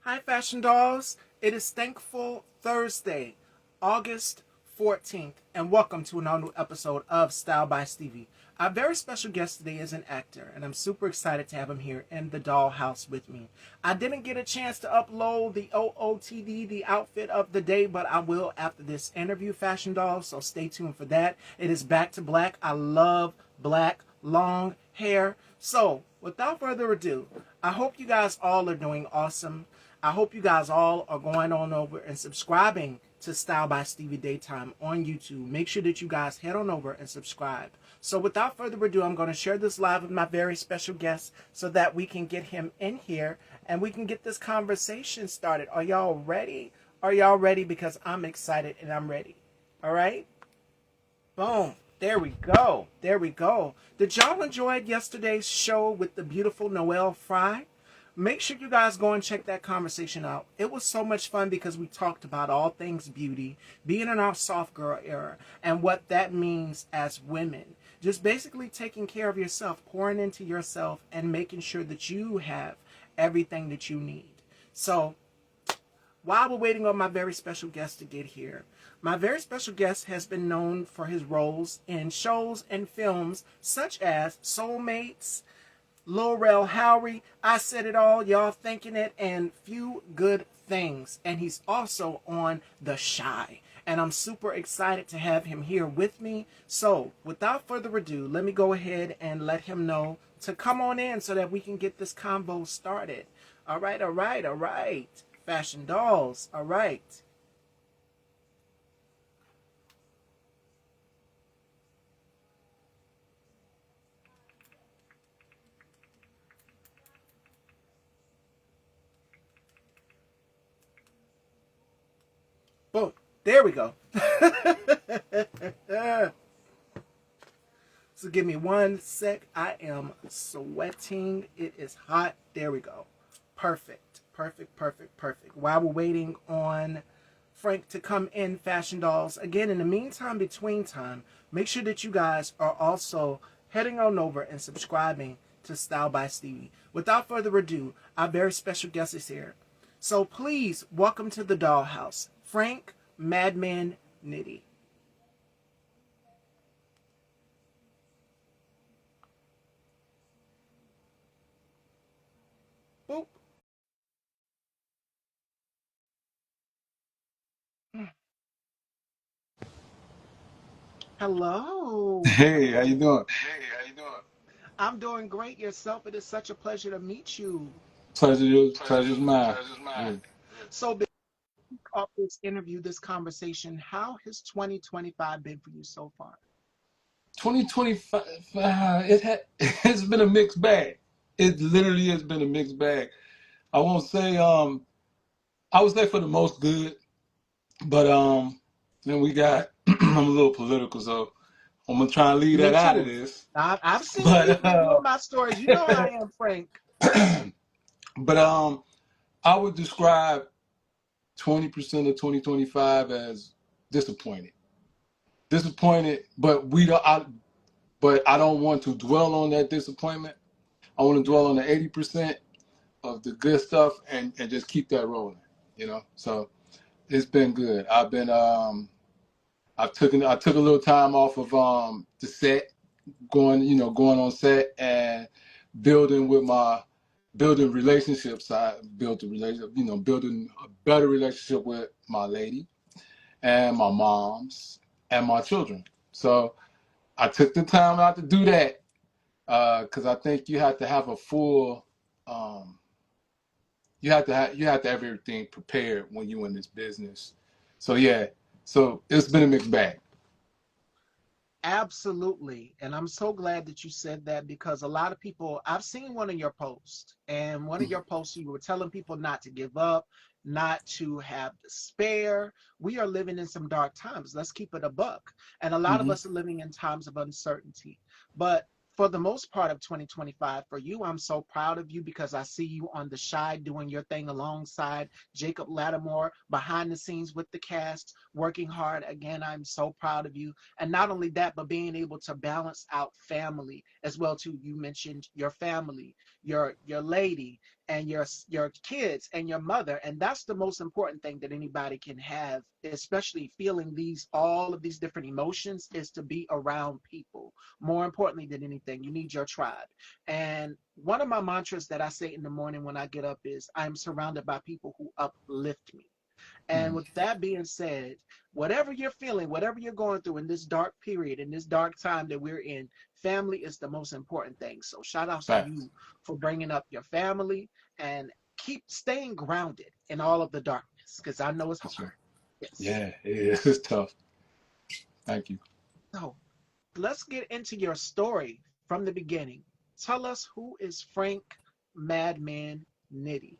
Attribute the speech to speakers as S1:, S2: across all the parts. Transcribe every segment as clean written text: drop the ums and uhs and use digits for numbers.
S1: Hi, Fashion Dolls. It is Thankful Thursday, August 14th, and welcome to another new episode of Style by Stevie. Our very special guest today is an actor, and I'm super excited to have him here in the dollhouse with me. I didn't get a chance to upload the OOTD, the outfit of the day, but I will after this interview, Fashion Dolls, so stay tuned for that. It is back to black. I love black, long hair. So, without further ado, I hope you guys all are doing awesome. I hope you guys all are going on over and subscribing to Style by Stevie Daytime on YouTube. Make sure that you guys head on over and subscribe. So without further ado, I'm going to share this live with my very special guest so that we can get him in here and we can get this conversation started. Are y'all ready? Are y'all ready? Because I'm excited and I'm ready. All right? Boom. There we go. There we go. Did y'all enjoy yesterday's show with the beautiful Noelle Fry? Make sure you guys go and check that conversation out. It was so much fun because we talked about all things beauty, being in our soft girl era, and what that means as women. Just basically taking care of yourself, pouring into yourself, and making sure that you have everything that you need. So, while we're waiting on my very special guest to get here, my very special guest has been known for his roles in shows and films such as Soulmates, Laurel Howery, I Said It All, Y'all Thinking It, and Few Good Things. And he's also on The Shy. And I'm super excited to have him here with me. So, without further ado, let me go ahead and let him know to come on in so that we can get this combo started. All right, all right, all right. Fashion Dolls, all right. Boom. There we go. So give me one sec. I am sweating. It is hot. There we go. Perfect. Perfect, perfect, perfect. While we're waiting on Frank to come in, Fashion Dolls, again, in the meantime, between time, make sure that you guys are also heading on over and subscribing to Style by Stevie. Without further ado, our very special guest is here. So please welcome to the dollhouse, Frank Madman Nitty. Boop. Hello.
S2: Hey, how you doing?
S1: I'm doing great. Yourself? It is such a pleasure to meet you.
S2: Pleasure's mine. Yeah.
S1: So, off this interview, this conversation, how has 2025 been for you so far?
S2: 2025, it's been a mixed bag. It literally has been a mixed bag. I won't say I would say for the most good, but then we got I'm a little political, so I'm gonna try and leave
S1: Me
S2: that out of
S1: too.
S2: this.
S1: I've seen you
S2: But
S1: reviewing my stories. You know I am, Frank.
S2: but I would describe 20% of 2025 as disappointed. Disappointed, but we don't. But I don't want to dwell on that disappointment. I want to dwell on the 80% of the good stuff and just keep that rolling, you know? So it's been good. I took a little time off of the set, going on set and building with my building relationships. I built a relationship, building a better relationship with my lady and my moms and my children. So I took the time out to do that because I think you have to have a full, um, you have to have everything prepared when you're in this business. So yeah, so it's been a mixed bag.
S1: Absolutely. And I'm so glad that you said that because a lot of people, I've seen one of your posts, and one of your posts, you were telling people not to give up, not to have despair. We are living in some dark times. Let's keep it a buck. And a lot of
S2: Mm-hmm.
S1: us are living in times of uncertainty. But for the most part of 2025, for you, I'm so proud of you because I see you on The Shy doing your thing alongside Jacob Lattimore behind the scenes with the cast, working hard. Again, I'm so proud of you. And not only that, but being able to balance out family as well too. You mentioned your family, your lady, and your kids and your mother. And that's the most important thing that anybody can have, especially feeling these all of these different emotions, is to be around people. More importantly than anything, you need your tribe. And one of my mantras that I say in the morning when I get up is, I'm surrounded by people who uplift me. And
S2: Mm.
S1: with that being said, whatever you're feeling, whatever you're going through in this dark period, in this dark time that we're in, family is the most important thing. So shout outs to
S2: Facts.
S1: you for bringing up your family, and keep staying grounded in all of the darkness, because I know it's
S2: For
S1: hard.
S2: sure.
S1: Yes.
S2: Yeah, it is. It's tough. Thank you.
S1: So let's get into your story from the beginning. Tell us, who is Frank Madman Nitty?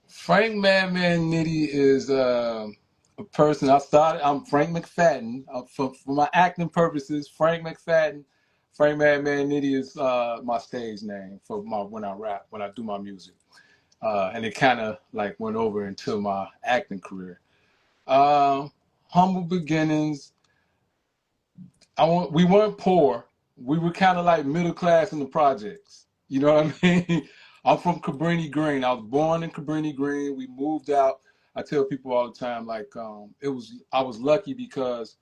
S2: Frank Madman Nitty is a person. I'm Frank McFadden. For my acting purposes, Frank McFadden. Frank Madman Nitty is my stage name for my when I rap, when I do my music. And it kind of like went over into my acting career. Uh, Humble beginnings. We weren't poor. We were kind of like middle class in the projects. You know what I mean? I'm from Cabrini Green. I was born in Cabrini Green. We moved out. I tell people all the time, like, I was lucky because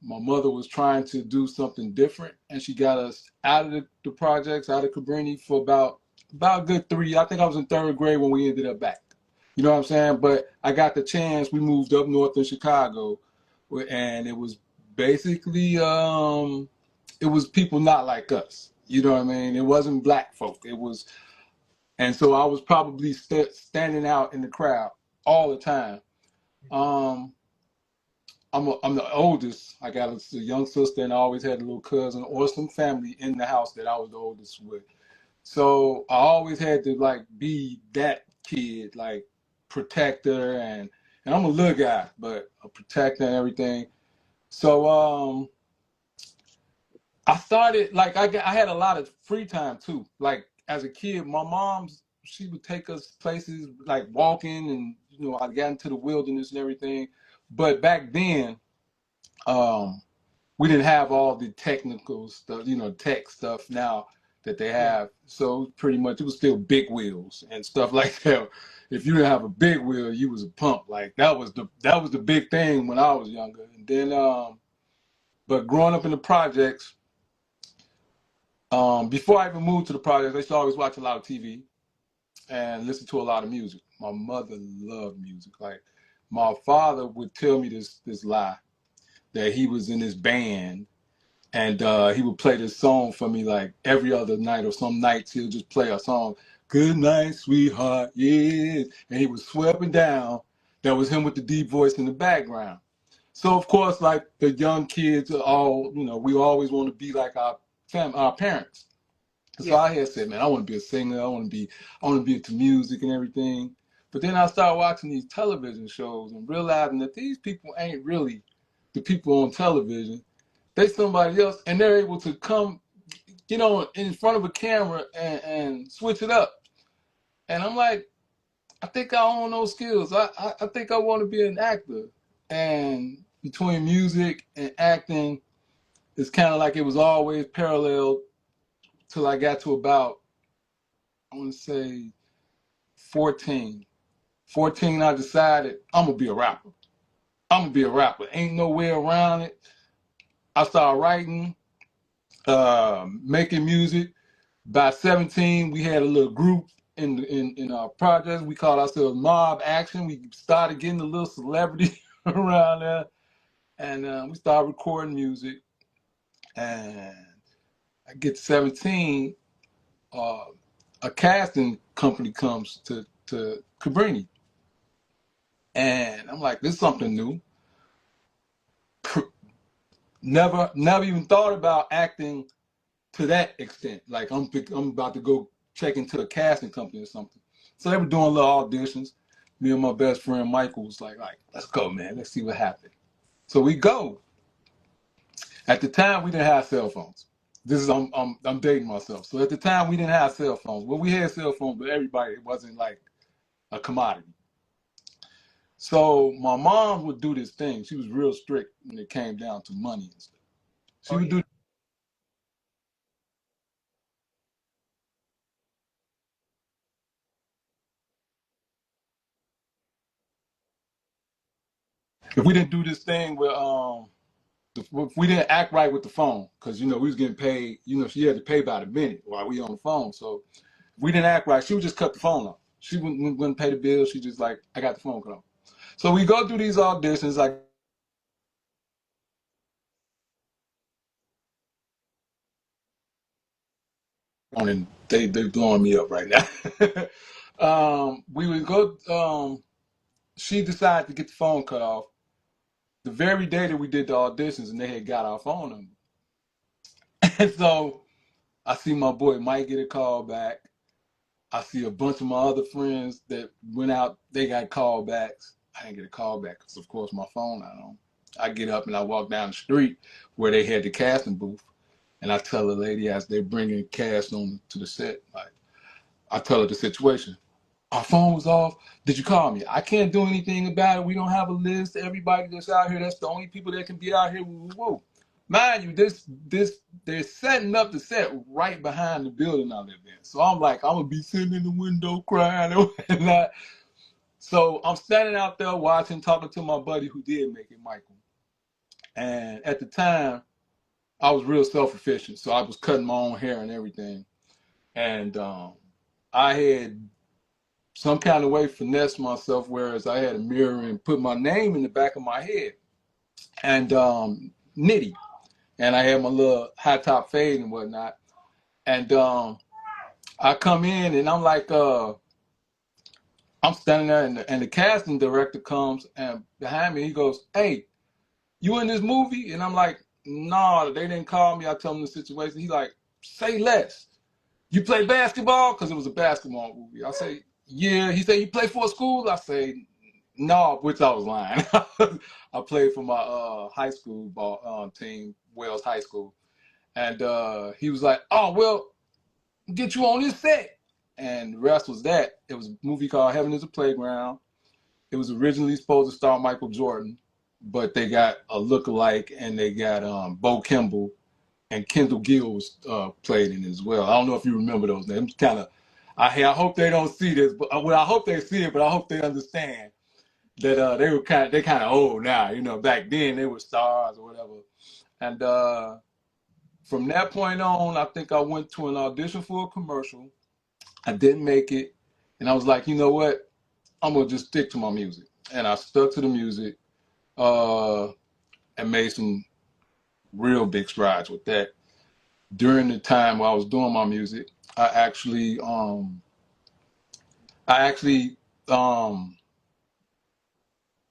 S2: my mother was trying to do something different, and she got us out of the projects, out of Cabrini for about a good 3. I think I was in 3rd grade when we ended up back. You know what I'm saying? But I got the chance. We moved up north in Chicago, and it was basically it was people not like us. You know what I mean? It wasn't black folk. It was, and so I was probably standing out in the crowd all the time. Um, I'm the oldest. I got a young sister, and I always had a little cousin or some family in the house that I was the oldest with. So I always had to like be that kid, like protector, and I'm a little guy, but a protector and everything. So I started like I had a lot of free time too. Like as a kid, my mom's she would take us places like walking, and I got into the wilderness and everything. But back then, um, we didn't have all the technical stuff, tech stuff now that they
S1: Yeah.
S2: have. So pretty much it was still big wheels and stuff like that. If you didn't have a big wheel, you was a pump. Like that was the big thing when I was younger. And then but growing up in the projects, before I even moved to the projects, I used to always watch a lot of TV and listen to a lot of music. My mother loved music. Like my father would tell me this lie that he was in this band, and he would play this song for me like every other night, or some nights he'll just play a song, "Good night, sweetheart," yeah, and he would swear up and down that was him with the deep voice in the background. So of course, like the young kids are all, we always want to be like our parents. So
S1: Yeah.
S2: I had said, man, I want to be a singer. I want to be into music and everything. But then I started watching these television shows and realizing that these people ain't really the people on television. They somebody else, and they're able to come, in front of a camera and switch it up. And I'm like, I think I own those skills. I think I want to be an actor. And between music and acting, it's kind of like it was always parallel till I got to about, I want to say, 14. 14, I decided I'm going to be a rapper. I'm going to be a rapper. Ain't no way around it. I started writing, making music. By 17, we had a little group in our projects. We called ourselves Mob Action. We started getting a little celebrity around there, and we started recording music. And I get to 17, uh, a casting company comes to Cabrini, and I'm like, this is something new. Never even thought about acting to that extent. Like I'm about to go check into a casting company or something. So they were doing little auditions. Me and my best friend Michael was like, let's go, man. Let's see what happens. So we go. At the time, we didn't have cell phones. This is I'm dating myself. So at the time, we didn't have cell phones. Well, we had cell phones, but everybody, it wasn't like a commodity. So my mom would do this thing. She was real strict when it came down to money and stuff. She
S1: Oh
S2: would
S1: yeah.
S2: do if we didn't do this thing where if we didn't act right with the phone, because we was getting paid, she had to pay by the minute while we on the phone. So if we didn't act right, she would just cut the phone off. She wouldn't pay the bill. She just like, I got the phone cut off. So we go through these auditions, like, and they're blowing me up right now. We would go. She decided to get the phone cut off the very day that we did the auditions, and they had got our phone number. And so I see my boy Mike get a call back. I see a bunch of my other friends that went out, they got callbacks. I didn't get a call back because, of course, my phone not on. I get up and I walk down the street where they had the casting booth, and I tell the lady as they're bringing cast on to the set, like, I tell her the situation. Our phone was off. Did you call me? I can't do anything about it. We don't have a list. Everybody that's out here, that's the only people that can be out here. Whoa. Mind you, they're setting up the set right behind the building I live in. So I'm like, I'm gonna be sitting in the window crying and whatnot. So I'm standing out there watching, talking to my buddy who did make it, Michael. And at the time, I was real self-efficient, so I was cutting my own hair and everything. And I had some kind of way finessed myself, whereas I had a mirror and put my name in the back of my head, and Nitty, and I had my little high top fade and whatnot. And I come in and I'm like, I'm standing there, and the casting director comes, and behind me he goes, "Hey, you in this movie?" And I'm like, "No, they didn't call me." I tell him the situation. He's like, "Say less. You play basketball?" Because it was a basketball movie. I say, "Yeah." He said, "You play for a school?" I say, "No," which I was lying. I played for my high school ball team, Wells High School. And he was like, "Oh, well, get you on this set." And the rest was that. It was a movie called Heaven is a Playground. It was originally supposed to star Michael Jordan, but they got a lookalike, and they got Bo Kimball, and Kendall Gill was played in it as well. I don't know if you remember those names. Kind of, I hope they don't see this, but well, I hope they see it, but I hope they understand that they kind of old now. Back then they were stars or whatever. And from that point on, I think I went to an audition for a commercial. I didn't make it, and I was like, you know what? I'm gonna just stick to my music, and I stuck to the music, and made some real big strides with that. During the time while I was doing my music, I actually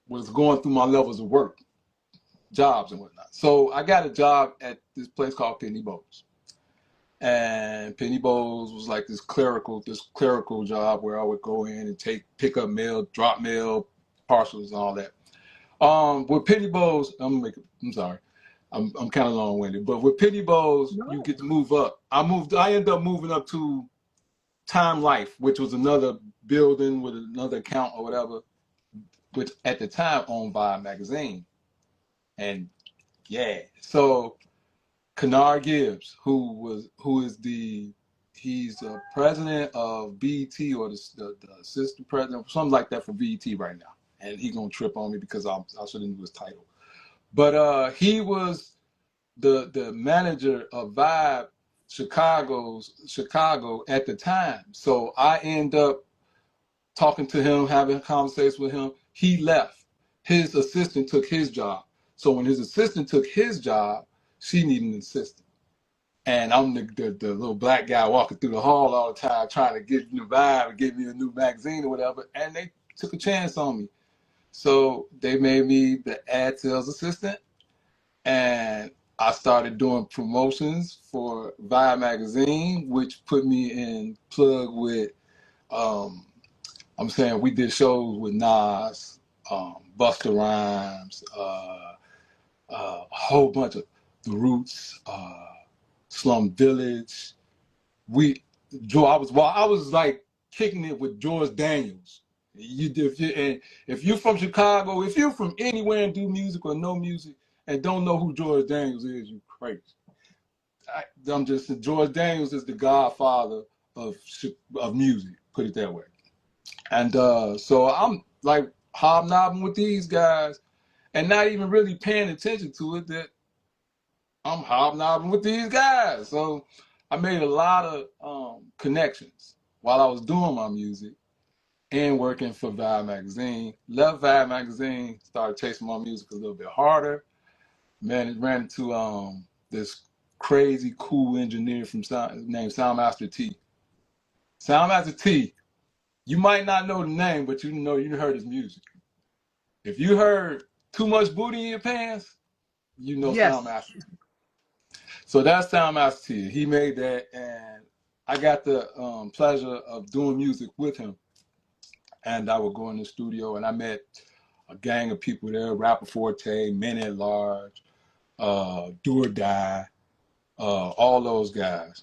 S2: was going through my levels of work, jobs and whatnot. So I got a job at this place called Penny Bowes. And Penny Bowes was like this clerical job where I would go in and pick up mail, drop mail, parcels and all that. With Penny Bowes, I'm sorry. I'm kind of long-winded, but with Penny Bowes, you get to move up. I ended up moving up to Time Life, which was another building with another account or whatever, which at the time owned by a magazine. And yeah, so Kennard Gibbs, he's the president of BET, or the assistant president, something like that for BET right now. And he's gonna trip on me because I should have knew his title. But he was the manager of Vibe Chicago at the time. So I end up talking to him, having a conversation with him. He left. His assistant took his job. So when his assistant took his job, she needed an assistant. And I'm the little black guy walking through the hall all the time trying to get the vibe and get me a new magazine or whatever. And they took a chance on me. So they made me the ad sales assistant. And I started doing promotions for Vibe magazine, which put me in plug with, we did shows with Nas, Busta Rhymes, a whole bunch of The Roots, Slum Village. I was like kicking it with George Daniels. If you're from Chicago, if you're from anywhere and do music or no music and don't know who George Daniels is, you crazy. George Daniels is the godfather of music, put it that way. And so I'm like hobnobbing with these guys, and not even really paying attention to it, that I'm hobnobbing with these guys. So I made a lot of connections while I was doing my music and working for Vibe Magazine. Left Vibe Magazine, started chasing my music a little bit harder. Man, it ran into this crazy cool engineer from named Soundmaster T. Soundmaster T, you might not know the name, but you know you heard his music. If you heard Too Much Booty in Your Pants, you know
S1: Yes.
S2: Soundmaster T. So that's Soundmaster T. He made that, and I got the pleasure of doing music with him. And I would go in the studio, and I met a gang of people there: Rapper Forte, Men at Large, Do or Die, all those guys.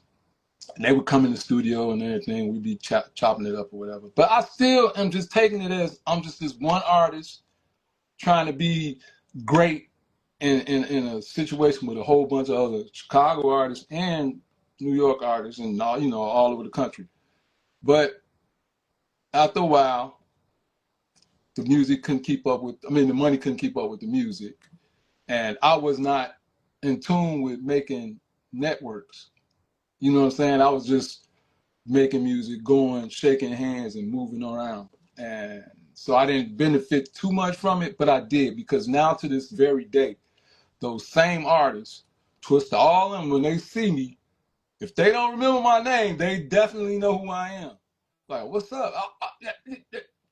S2: And they would come in the studio and everything. We'd be chopping it up or whatever. But I still am just taking it as I'm just this one artist trying to be great in a situation with a whole bunch of other Chicago artists and New York artists and all, all over the country. But after a while, the music couldn't keep up with, the money couldn't keep up with the music. And I was not in tune with making networks. You know what I'm saying? I was just making music, going, shaking hands and moving around. And so I didn't benefit too much from it, but I did, because now to this very day, those same artists, Twista, all of them, when they see me, if they don't remember my name, they definitely know who I am. Like, what's up?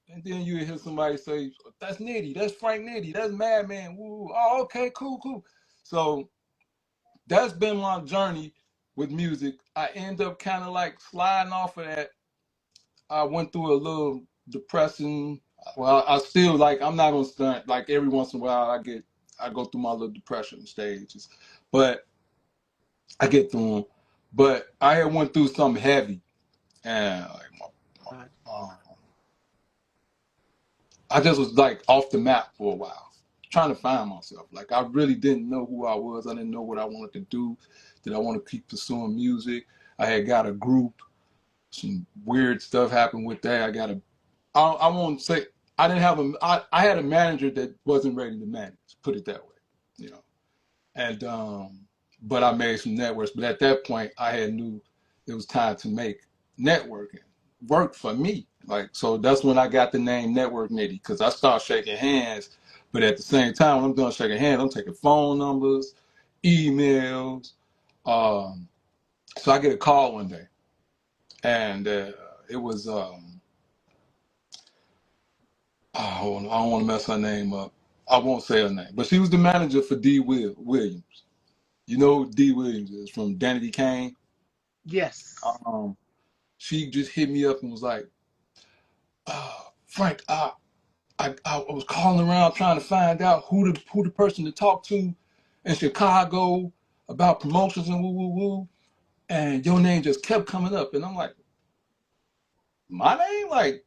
S2: And then you hear somebody say, that's Nitty, that's Frank Nitty, that's Madman. Woo. Oh, okay, cool. So that's been my journey with music. I end up kind of like sliding off of that. I went through a little depressing. Well, I still, like, I'm not gonna stunt. Like, every once in a while, I go through my little depression stages, but I get through them. But I had went through something heavy, and like I just was like off the map for a while, trying to find myself. Like, I really didn't know who I was. I didn't know what I wanted to do. Did I want to keep pursuing music? I had got a group. Some weird stuff happened with that. I won't say, I didn't have I had a manager that wasn't ready to manage, put it that way, And, but I made some networks. But at that point, I knew it was time to make networking work for me. Like, so that's when I got the name Network Nitty, because I started shaking hands. But at the same time, when I'm doing shaking hands, I'm taking phone numbers, emails. So I get a call one day, and it was, I don't want to mess her name up. I won't say her name, but she was the manager for D. Williams. You know who D. Williams is, from Danity Kane?
S1: Yes.
S2: She just hit me up and was like, Frank, I was calling around trying to find out who the person to talk to in Chicago about promotions and woo, and your name just kept coming up, and I'm like, my name, like,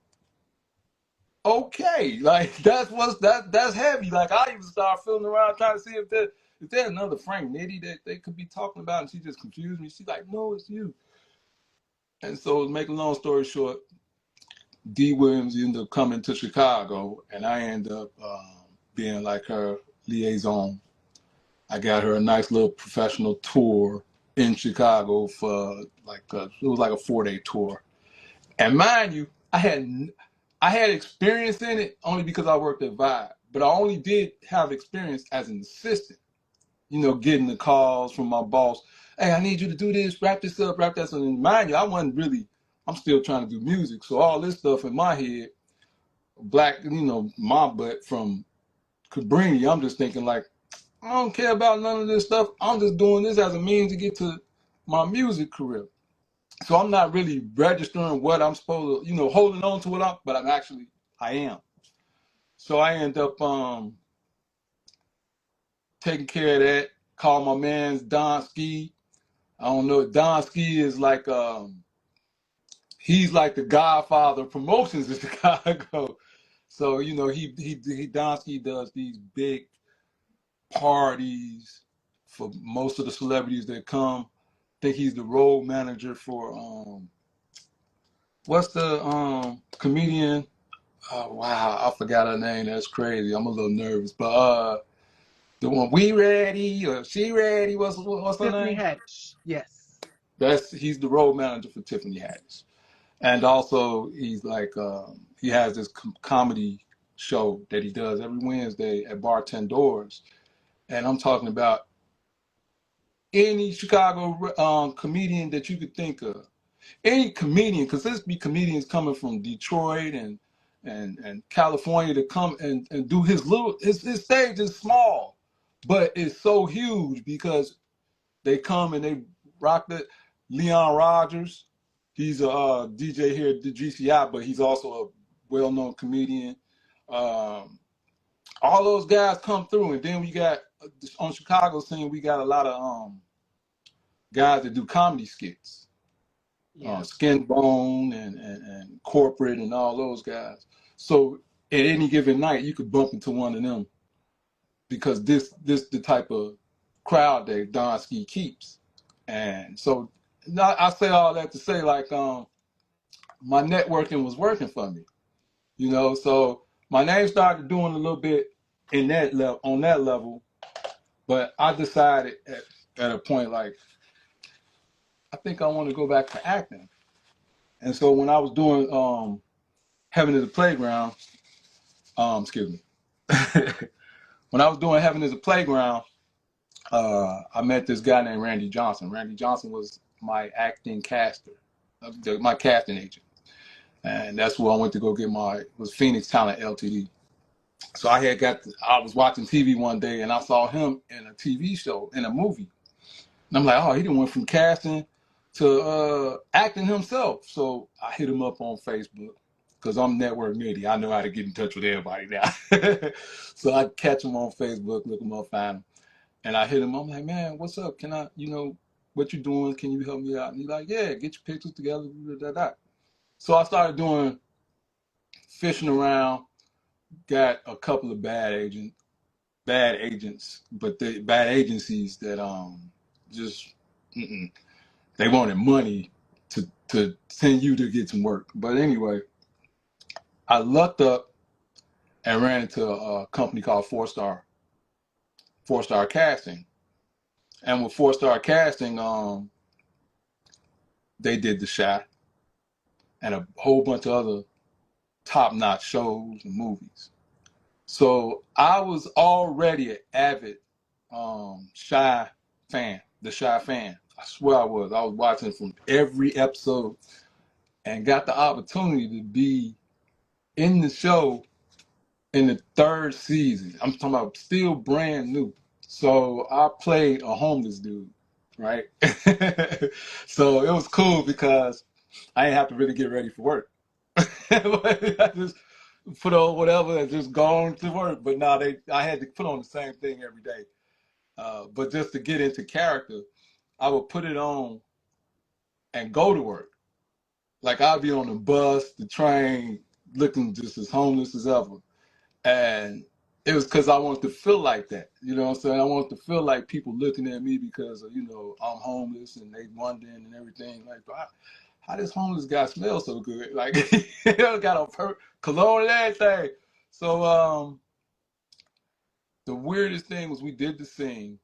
S2: okay, like that's heavy. Like, I even started feeling around trying to see if there's another Frank Nitty that they could be talking about, and she just confused me. She's like, no, it's you. And so, to make a long story short, D. Williams ended up coming to Chicago, and I ended up being like her liaison. I got her a nice little professional tour in Chicago for it was like a 4-day tour. And mind you, I had experience in it only because I worked at Vibe, but I only did have experience as an assistant. Getting the calls from my boss. Hey, I need you to do this, wrap this up, wrap that up. And mind you, I'm still trying to do music. So all this stuff in my head, black, my butt from Cabrini, I'm just thinking like, I don't care about none of this stuff. I'm just doing this as a means to get to my music career. So I'm not really registering what I'm supposed to, holding on to but I am. So I end up taking care of that. Call my man's Don Ski. I don't know. Don Ski is like he's like the godfather of promotions in Chicago. So he Don Ski does these big parties for most of the celebrities that come. I think he's the road manager for what's the comedian Oh wow, I forgot her name. That's crazy. I'm a little nervous, but the one We Ready or She Ready? What's her
S1: Tiffany
S2: name?
S1: Haddish. Yes.
S2: He's the road manager for Tiffany Haddish, and also he's like he has this comedy show that he does every Wednesday at Bartend Doors, and I'm talking about any Chicago comedian that you could think of, any comedian, because there's be comedians coming from Detroit and California to come and do his stage is small, but it's so huge because they come and they rock it. Leon Rogers, he's a DJ here at the GCI, but he's also a well-known comedian. Um, all those guys come through, and then we got on Chicago scene, we got a lot of guys that do comedy skits.
S1: Yeah.
S2: Skin Bone and Corporate and all those guys. So at any given night, you could bump into one of them because this the type of crowd that Don Ski keeps. And so I say all that to say like my networking was working for me, you know. So my name started doing a little bit in that level on that level, but I decided at a point like I think I want to go back to acting. And so when I was doing Heaven is a Playground, excuse me. When I was doing Heaven is a Playground, I met this guy named Randy Johnson. Randy Johnson was my acting caster, my casting agent. And that's where I went to go get was Phoenix Talent Ltd. So I was watching TV one day and I saw him in a TV show, in a movie. And I'm like, oh, he done went from casting to acting himself. So I hit him up on Facebook because I'm network nitty. I know how to get in touch with everybody now. So I catch him on Facebook, look him up, find him. And I hit him. I'm like, man, what's up? Can I, what you doing? Can you help me out? And he's like, yeah, get your pictures together. Da, da, da. So I started doing fishing around, got a couple of bad agents, but the bad agencies that just they wanted money to send you to get some work. But anyway, I lucked up and ran into a company called Four Star Casting. And with Four Star Casting, they did The Shot and a whole bunch of other top-notch shows and movies. So I was already an avid Shy fan, the Shy fan. I swear I was. I was watching from every episode and got the opportunity to be in the show in the third season. I'm talking about still brand new. So I played a homeless dude, right? So it was cool because I didn't have to really get ready for work. I just put on whatever and just gone to work. But now I had to put on the same thing every day. But just to get into character, I would put it on and go to work. Like I'd be on the bus, the train, looking just as homeless as ever. And it was because I wanted to feel like that. You know what I'm saying? I wanted to feel like people looking at me because of, I'm homeless and they wondering and everything. Like, how this homeless guy smell so good? Like, he got a cologne and everything. So the weirdest thing was we did the scene.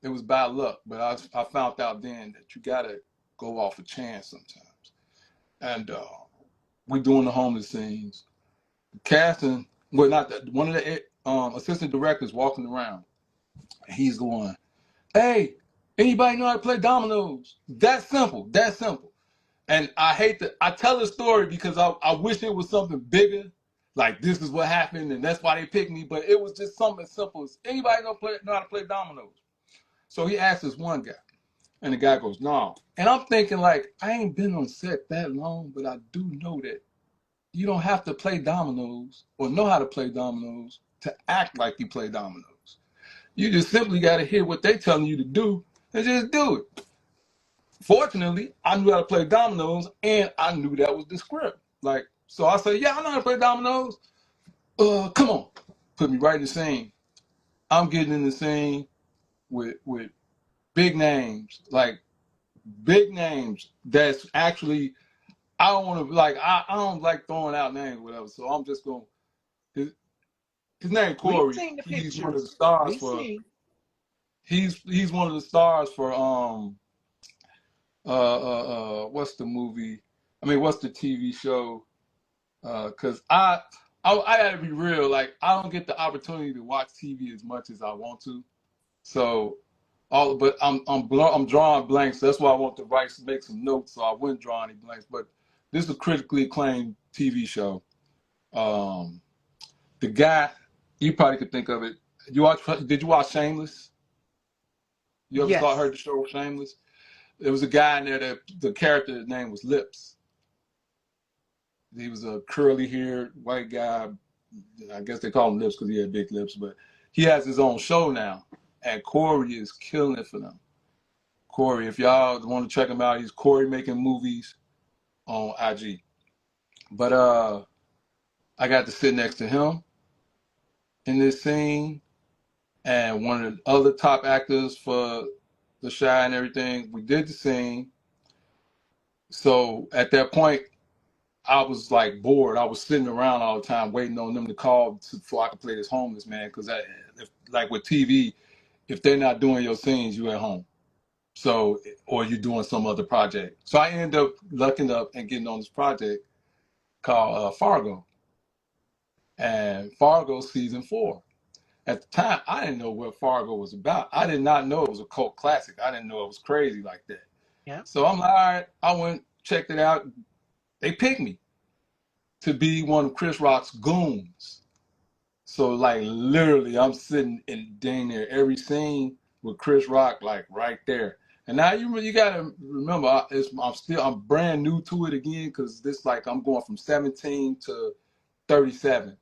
S2: It was by luck, but I found out then that you got to go off a chance sometimes. And we doing the homeless scenes. Casting, well, not that, one of the assistant directors walking around. He's going, hey, anybody know how to play dominoes? That's simple. That's simple. And I tell the story because I wish it was something bigger, like this is what happened and that's why they picked me. But it was just something as simple as anybody know how to play dominoes. So he asked this one guy, and the guy goes, no. And I'm thinking like, I ain't been on set that long, but I do know that you don't have to play dominoes or know how to play dominoes to act like you play dominoes. You just simply got to hear what they're telling you to do and just do it. Fortunately, I knew how to play dominoes and I knew that was the script. Like, so I said, yeah, I know how to play dominoes. Come on. Put me right in the scene. I'm getting in the scene with big names, like big names that's actually I don't want to like I don't like throwing out names or whatever. So I'm just going. His, his name
S1: We've
S2: Corey.
S1: seen the
S2: He's one of the
S1: pictures.
S2: stars
S1: We
S2: for.
S1: see.
S2: He's one of the stars for what's the movie? I mean, what's the TV show? Cause I gotta be real. Like I don't get the opportunity to watch TV as much as I want to. So but I'm drawing blanks. That's why I want to make some notes, so I wouldn't draw any blanks. But this is a critically acclaimed TV show. Um, the guy, you probably could think of it. Did you watch Shameless? You ever heard
S1: Yes.
S2: the show Shameless? There was a guy in there that the character's name was Lips. He was a curly haired white guy. I guess they call him Lips because he had big lips, but he has his own show now. And Corey is killing it for them. Corey, if y'all want to check him out, he's Corey Making Movies on IG. But I got to sit next to him in this scene, and one of the other top actors for The Shy and everything. We did the scene. So at that point, I was like bored. I was sitting around all the time waiting on them to call before I could play this homeless man. Because like with TV, if they're not doing your scenes, you at home. So, or you're doing some other project. So I ended up lucking up and getting on this project called Fargo. And Fargo season 4. At the time, I didn't know what Fargo was about. I did not know it was a cult classic. I didn't know it was crazy like that.
S1: Yeah.
S2: So I'm like, all right, I went, checked it out. They picked me to be one of Chris Rock's goons. So like literally, I'm sitting in dang near every scene with Chris Rock, like right there. And now you gotta remember, I'm brand new to it again because this like I'm going from 17 to 37,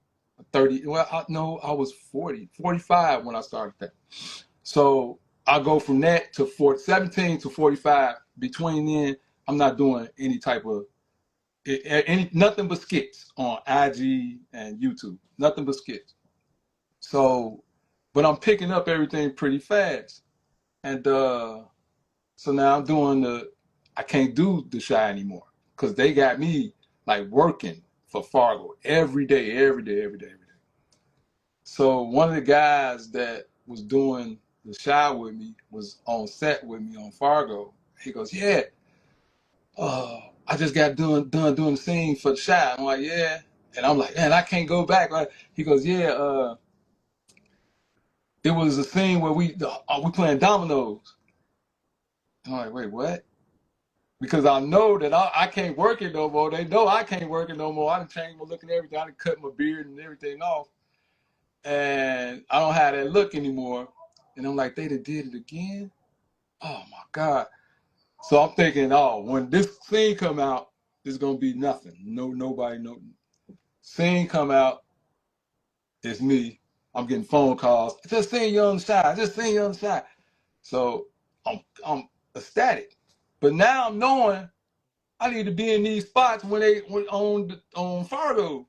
S2: 30. Well, no, I was 45 when I started that. So I go from that to 17 to 45. Between then, I'm not doing any type of nothing but skits on IG and YouTube. Nothing but skits. So, but I'm picking up everything pretty fast. And so now I'm doing I can't do the Shy anymore because they got me like working for Fargo every day, every day, every day, every day. So one of the guys that was doing the Shy with me was on set with me on Fargo. He goes, yeah, I just got done doing the scene for the Shy. I'm like, yeah. And I'm like, man, I can't go back. He goes, yeah, it was a scene where we playing dominoes. I'm like, wait, what? Because I know that I can't work it no more. They know I can't work it no more. I done changed my look and everything. I done cut my beard and everything off. And I don't have that look anymore. And I'm like, they done did it again? Oh my God. So I'm thinking, oh, when this scene come out, there's gonna be nothing. Nobody, no scene come out, it's me. I'm getting phone calls. Just sing you on the side. Just sing you on the side. So I'm ecstatic. But now I'm knowing I need to be in these spots when on Fargo.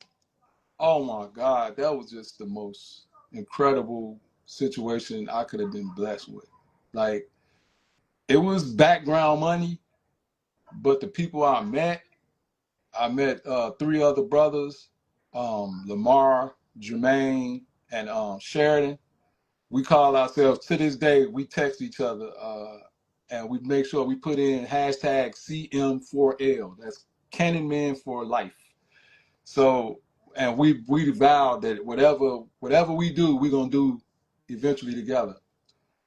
S2: Oh my God, that was just the most incredible situation I could have been blessed with. Like it was background money, but the people I met 3 other brothers, Lamar, Jermaine, and Sheridan. We call ourselves to this day. We text each other, and we make sure we put in hashtag CM4L. That's Cannon Man for Life. So, and we vowed that whatever we do, we're gonna do eventually together.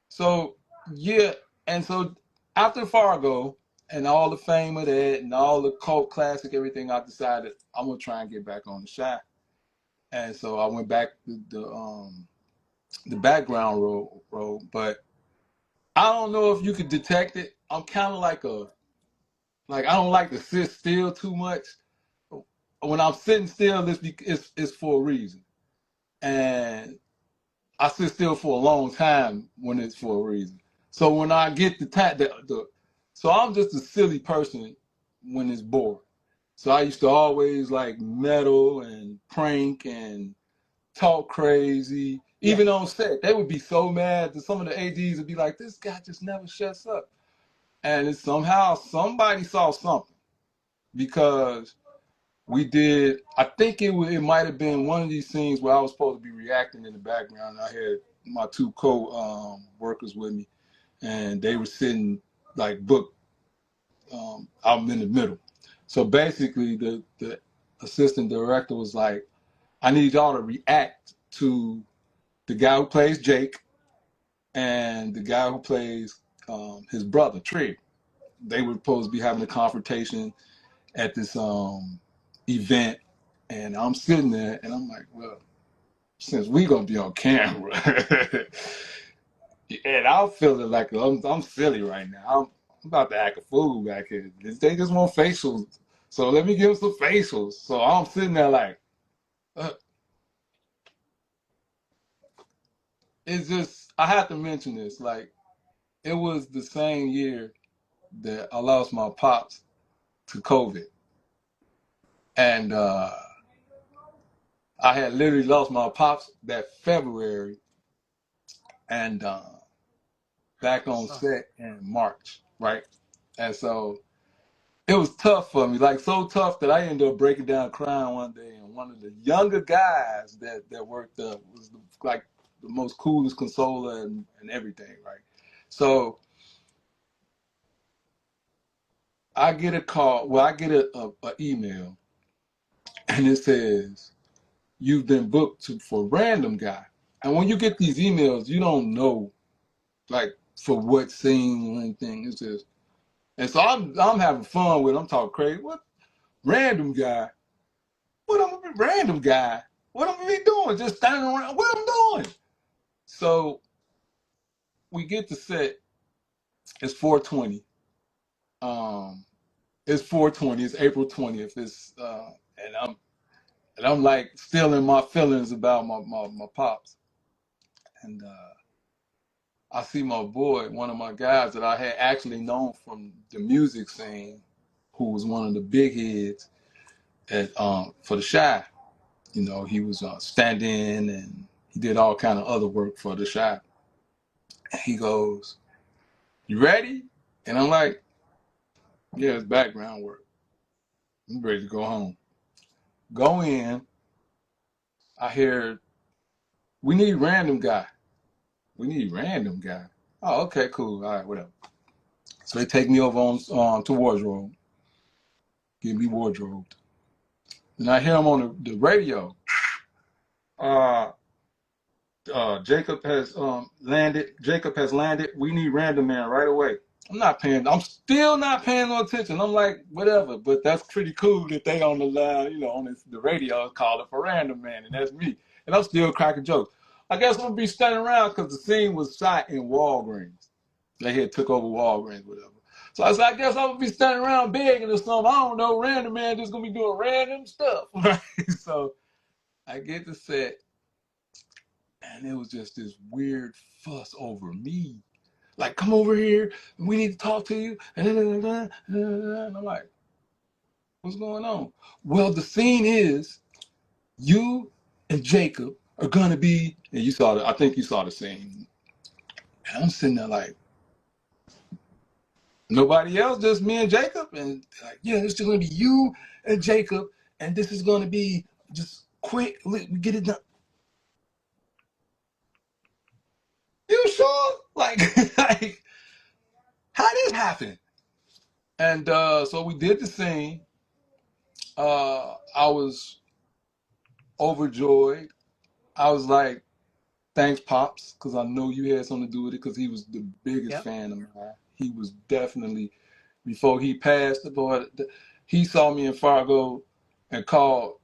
S2: So yeah, and so after Fargo and all the fame of that and all the cult classic, everything, I decided I'm gonna try and get back on the Shy. And so I went back to the background role, but I don't know if you could detect it. I'm kind of like I don't like to sit still too much. When I'm sitting still, it's for a reason, and I sit still for a long time when it's for a reason. So when I get so I'm just a silly person when it's bored. So I used to always like meddle and prank and talk crazy. Even on
S1: Yes.
S2: set, they would be so mad that some of the ADs would be like, "This guy just never shuts up." And it's somehow somebody saw something. because we did. I think it might have been one of these scenes where I was supposed to be reacting in the background. I had my two co-workers with me, and they were sitting like book out in the middle. So basically, the assistant director was like, "I need y'all to react to the guy who plays Jake and the guy who plays his brother Trey." They were supposed to be having a confrontation at this event, and I'm sitting there, and I'm like, "Well, since we gonna be on camera," and I'm feeling like I'm silly right now. I'm about to act a fool back here. They just want facials, so let me give them some facials. So I'm sitting there like, uh, it's just I have to mention this. Like, it was the same year that I lost my pops to COVID, and I had literally lost my pops that February, and back on set in March, right? And so it was tough for me, like so tough that I ended up breaking down crying one day. And one of the younger guys that worked up was like the most coolest consoler and everything, right? So I get a call, well, I get a email, and it says, "You've been booked for random guy." And when you get these emails, you don't know like for what scene or anything. It's just, and so I'm having fun with it. I'm talking crazy. What random guy? What I'm a random guy? What am I doing? Just standing around? What I'm doing? So we get to set. It's 420. Um, it's 420. It's April 20th. And I'm like still in my feelings about my pops. And I see my boy, one of my guys that I had actually known from the music scene, who was one of the big heads at for the Shy. You know, he was stand-in and he did all kind of other work for the Shy. And he goes, "You ready?" And I'm like, "Yeah, it's background work. I'm ready to go home." Go in. I hear, "We need random guy. We need random guy." Oh, okay, cool. All right, whatever. So they take me over on to wardrobe, get me wardrobed. And I hear him on the radio. Uh, Jacob has landed. Jacob has landed. We need random man right away. I'm still not paying no attention. I'm like, whatever, but that's pretty cool that they on the line, you know, on the radio call it for random man, and that's me. And I'm still cracking jokes. I guess I'm gonna be standing around because the scene was shot in Walgreens. They had took over Walgreens, whatever. So I said, I guess I'm gonna be standing around begging or something. I don't know, random man just gonna be doing random stuff. Right? So I get to set, and it was just this weird fuss over me. Like, come over here. We need to talk to you. And I'm like, what's going on? Well, the scene is you and Jacob are gonna be, and you saw I think you saw the scene. And I'm sitting there like, nobody else, just me and Jacob. And like, yeah, it's just gonna be you and Jacob, and this is gonna be just quick. We get it done. You sure? Like, like, how did this happen? And so we did the scene. I was overjoyed. I was like, thanks, Pops, because I know you had something to do with it because he was the biggest
S1: Yep.
S2: fan of mine. He was definitely, before he passed, the boy, he saw me in Fargo and called.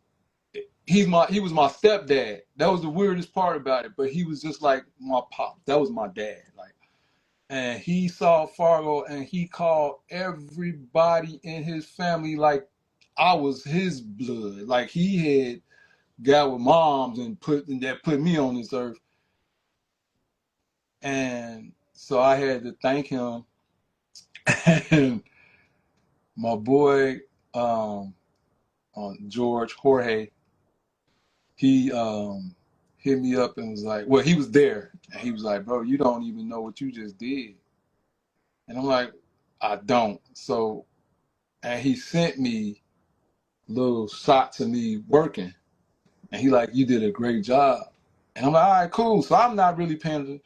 S2: He was my stepdad. That was the weirdest part about it, but he was just like my pop. That was my dad. Like, and he saw Fargo and he called everybody in his family like I was his blood. Like he had got with moms and that put me on this earth. And so I had to thank him. And my boy, Jorge, he hit me up and was like, well, he was there. And he was like, "Bro, you don't even know what you just did." And I'm like, "I don't." So, and he sent me little shots of me working, and he like, you did a great job, and I'm like, all right, cool. So I'm not really paying attention.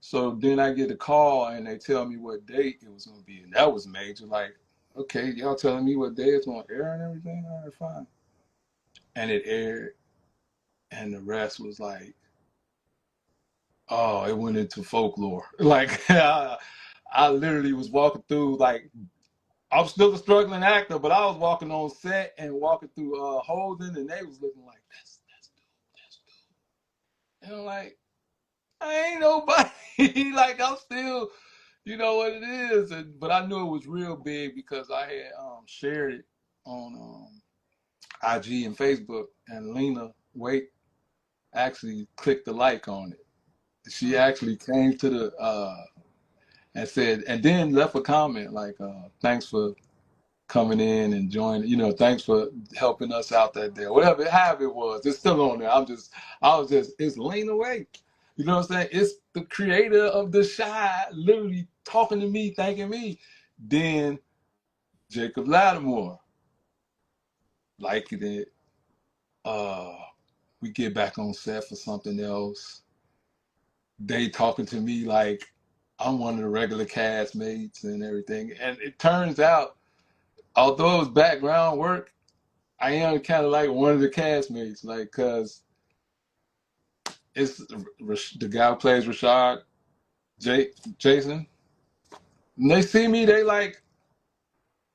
S2: So then I get a call and they tell me what date it was gonna be, and that was major. Like, okay, y'all telling me what day it's gonna air and everything. All right, fine. And it aired, and the rest was like, oh, it went into folklore. Like, I literally was walking through, like, I'm still a struggling actor, but I was walking on set and walking through Holden, and they was looking like, that's dope, that's dope. And I'm like, I ain't nobody. Like, I'm still, you know what it is. But I knew it was real big because I had shared it on IG and Facebook, and Lena Wait actually clicked the like on it. She actually came to the and said, and then left a comment like, thanks for coming in and joining, thanks for helping us out that day. Whatever, however it was, it's still on there. It's Lena Wake. You know what I'm saying? It's the creator of The Shy literally talking to me, thanking me. Then Jacob Lattimore liking it. We get back on set for something else. They talking to me like I'm one of the regular castmates and everything. And it turns out, although it was background work, I am kind of like one of the castmates, like, cause it's the guy who plays Rashad, Jason. And they see me, they like,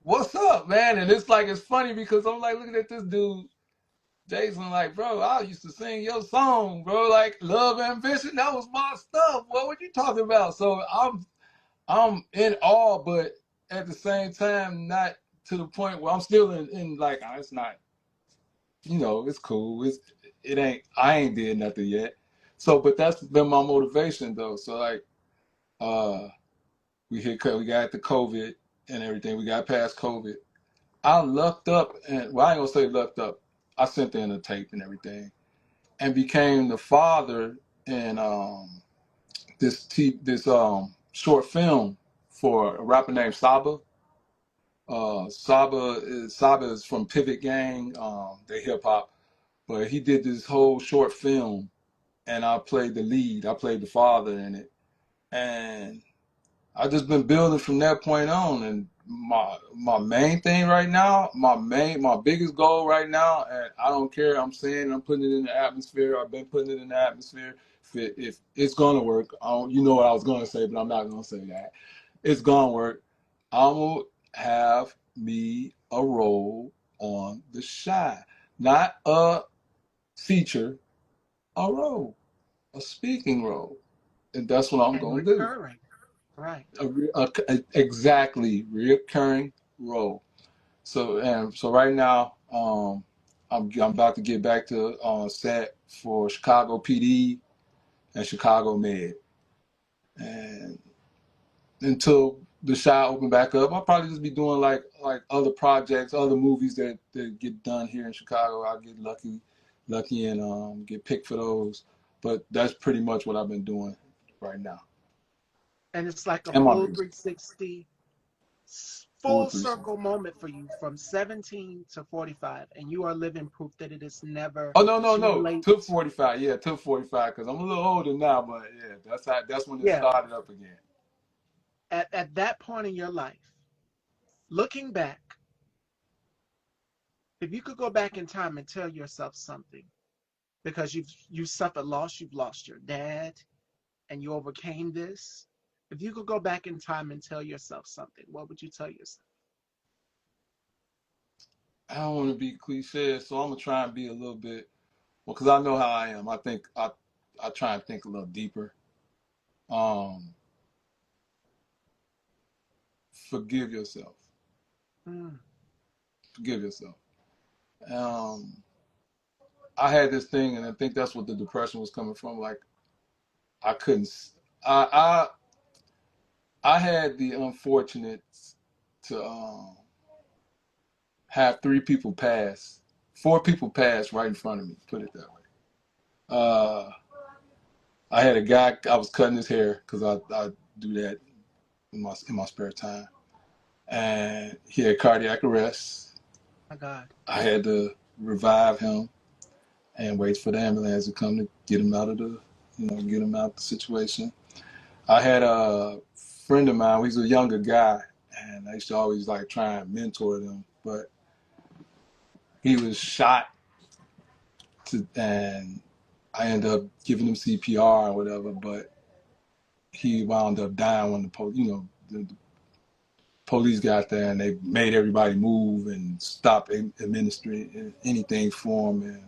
S2: "What's up, man?" And it's like, it's funny because I'm like looking at this dude, Jason, like, bro, I used to sing your song, bro, like Love Ambition. That was my stuff. What were you talking about? So I'm in awe, but at the same time, not to the point where I'm still in like, it's not, it's cool. It ain't, I ain't did nothing yet. So, but that's been my motivation though. So like, we got the COVID and everything. We got past COVID. I lucked up, and well, I ain't gonna say lucked up. I sent in a tape and everything, and became the father in this short film for a rapper named Saba. Saba is from Pivot Gang. They hip hop, but he did this whole short film, and I played the lead. I played the father in it, and I just been building from that point on. And my main thing right now, my biggest goal right now, and I don't care. I'm saying I'm putting it in the atmosphere. I've been putting it in the atmosphere. If it's gonna work, you know what I was gonna say, but I'm not gonna say that. It's gonna work. I'm gonna have me a role on The Shy, not a feature, a role, a speaking role, and that's what I'm
S1: And
S2: gonna do.
S1: recurring. Right.
S2: Exactly, reoccurring role. So right now, I'm about to get back to set for Chicago PD and Chicago Med, and until the shop open back up, I'll probably just be doing like other projects, other movies that get done here in Chicago. I'll get lucky and get picked for those. But that's pretty much what I've been doing right now.
S1: And it's like a
S2: And my
S1: full
S2: music,
S1: 360,
S2: full
S1: full
S2: 360.
S1: circle moment for you from 17 to 45. And you are living proof that it is never
S2: Oh no, no,
S1: too
S2: no.
S1: late.
S2: Took 45. Yeah, took 45 because I'm a little older now. But yeah, that's when it
S1: Yeah.
S2: started up again.
S1: At that point in your life, looking back, if you could go back in time and tell yourself something, because you suffered loss, you've lost your dad, and you overcame this. If you could go back in time and tell yourself something, what would you tell yourself?
S2: I don't want to be cliche, so I'm gonna try and be a little bit well because I know how I am. I think I try and think a little deeper. Um, Forgive yourself.
S1: Mm,
S2: Forgive yourself. Um, I had this thing, and I think that's what the depression was coming from. Like I couldn't. I I had the unfortunate to have four people pass right in front of me. Put it that way. Uh, I had a guy. I was cutting his hair because I do that in my spare time, and he had cardiac arrest.
S1: My God.
S2: I had to revive him and wait for the ambulance to come to get him out of the, get him out of the situation. I had a friend of mine. He's a younger guy, and I used to always like try and mentor them, but he was shot and I ended up giving him CPR or whatever, but he wound up dying when the police got there and they made everybody move and stop administering anything for him. And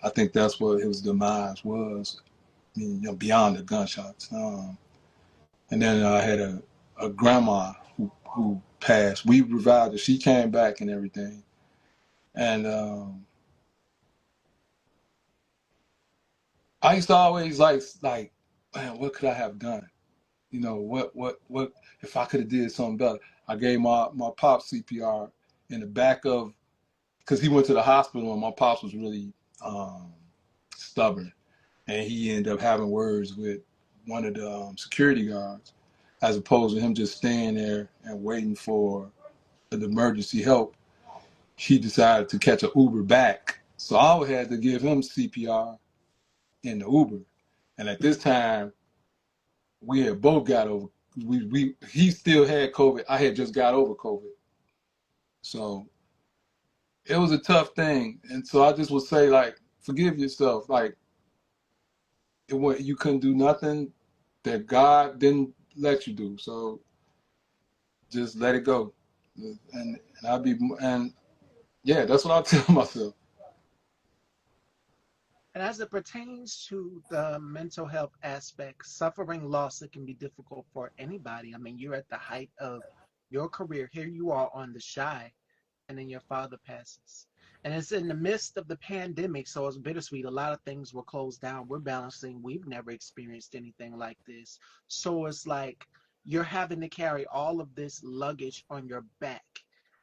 S2: I think that's what his demise was, beyond the gunshots. And then I had a grandma who passed. We revived her. She came back and everything. And I used to always like, man, what could I have done? What if I could have did something better? I gave my pop CPR in the back of, because he went to the hospital and my pops was really stubborn, and he ended up having words with one of the security guards, as opposed to him just staying there and waiting for the emergency help. He decided to catch an Uber back, so I had to give him CPR in the Uber. And at this time, we had both got over. He still had COVID. I had just got over COVID, so it was a tough thing. And so I just would say, like, forgive yourself. Like, you couldn't do nothing that God didn't let you do. So just let it go. And yeah, that's what I tell myself.
S1: And as it pertains to the mental health aspect, suffering loss, it can be difficult for anybody. I mean, you're at the height of your career. Here you are on the shy, and then your father passes. And it's in the midst of the pandemic, so it's bittersweet. A lot of things were closed down. We're balancing. We've never experienced anything like this. So it's like you're having to carry all of this luggage on your back.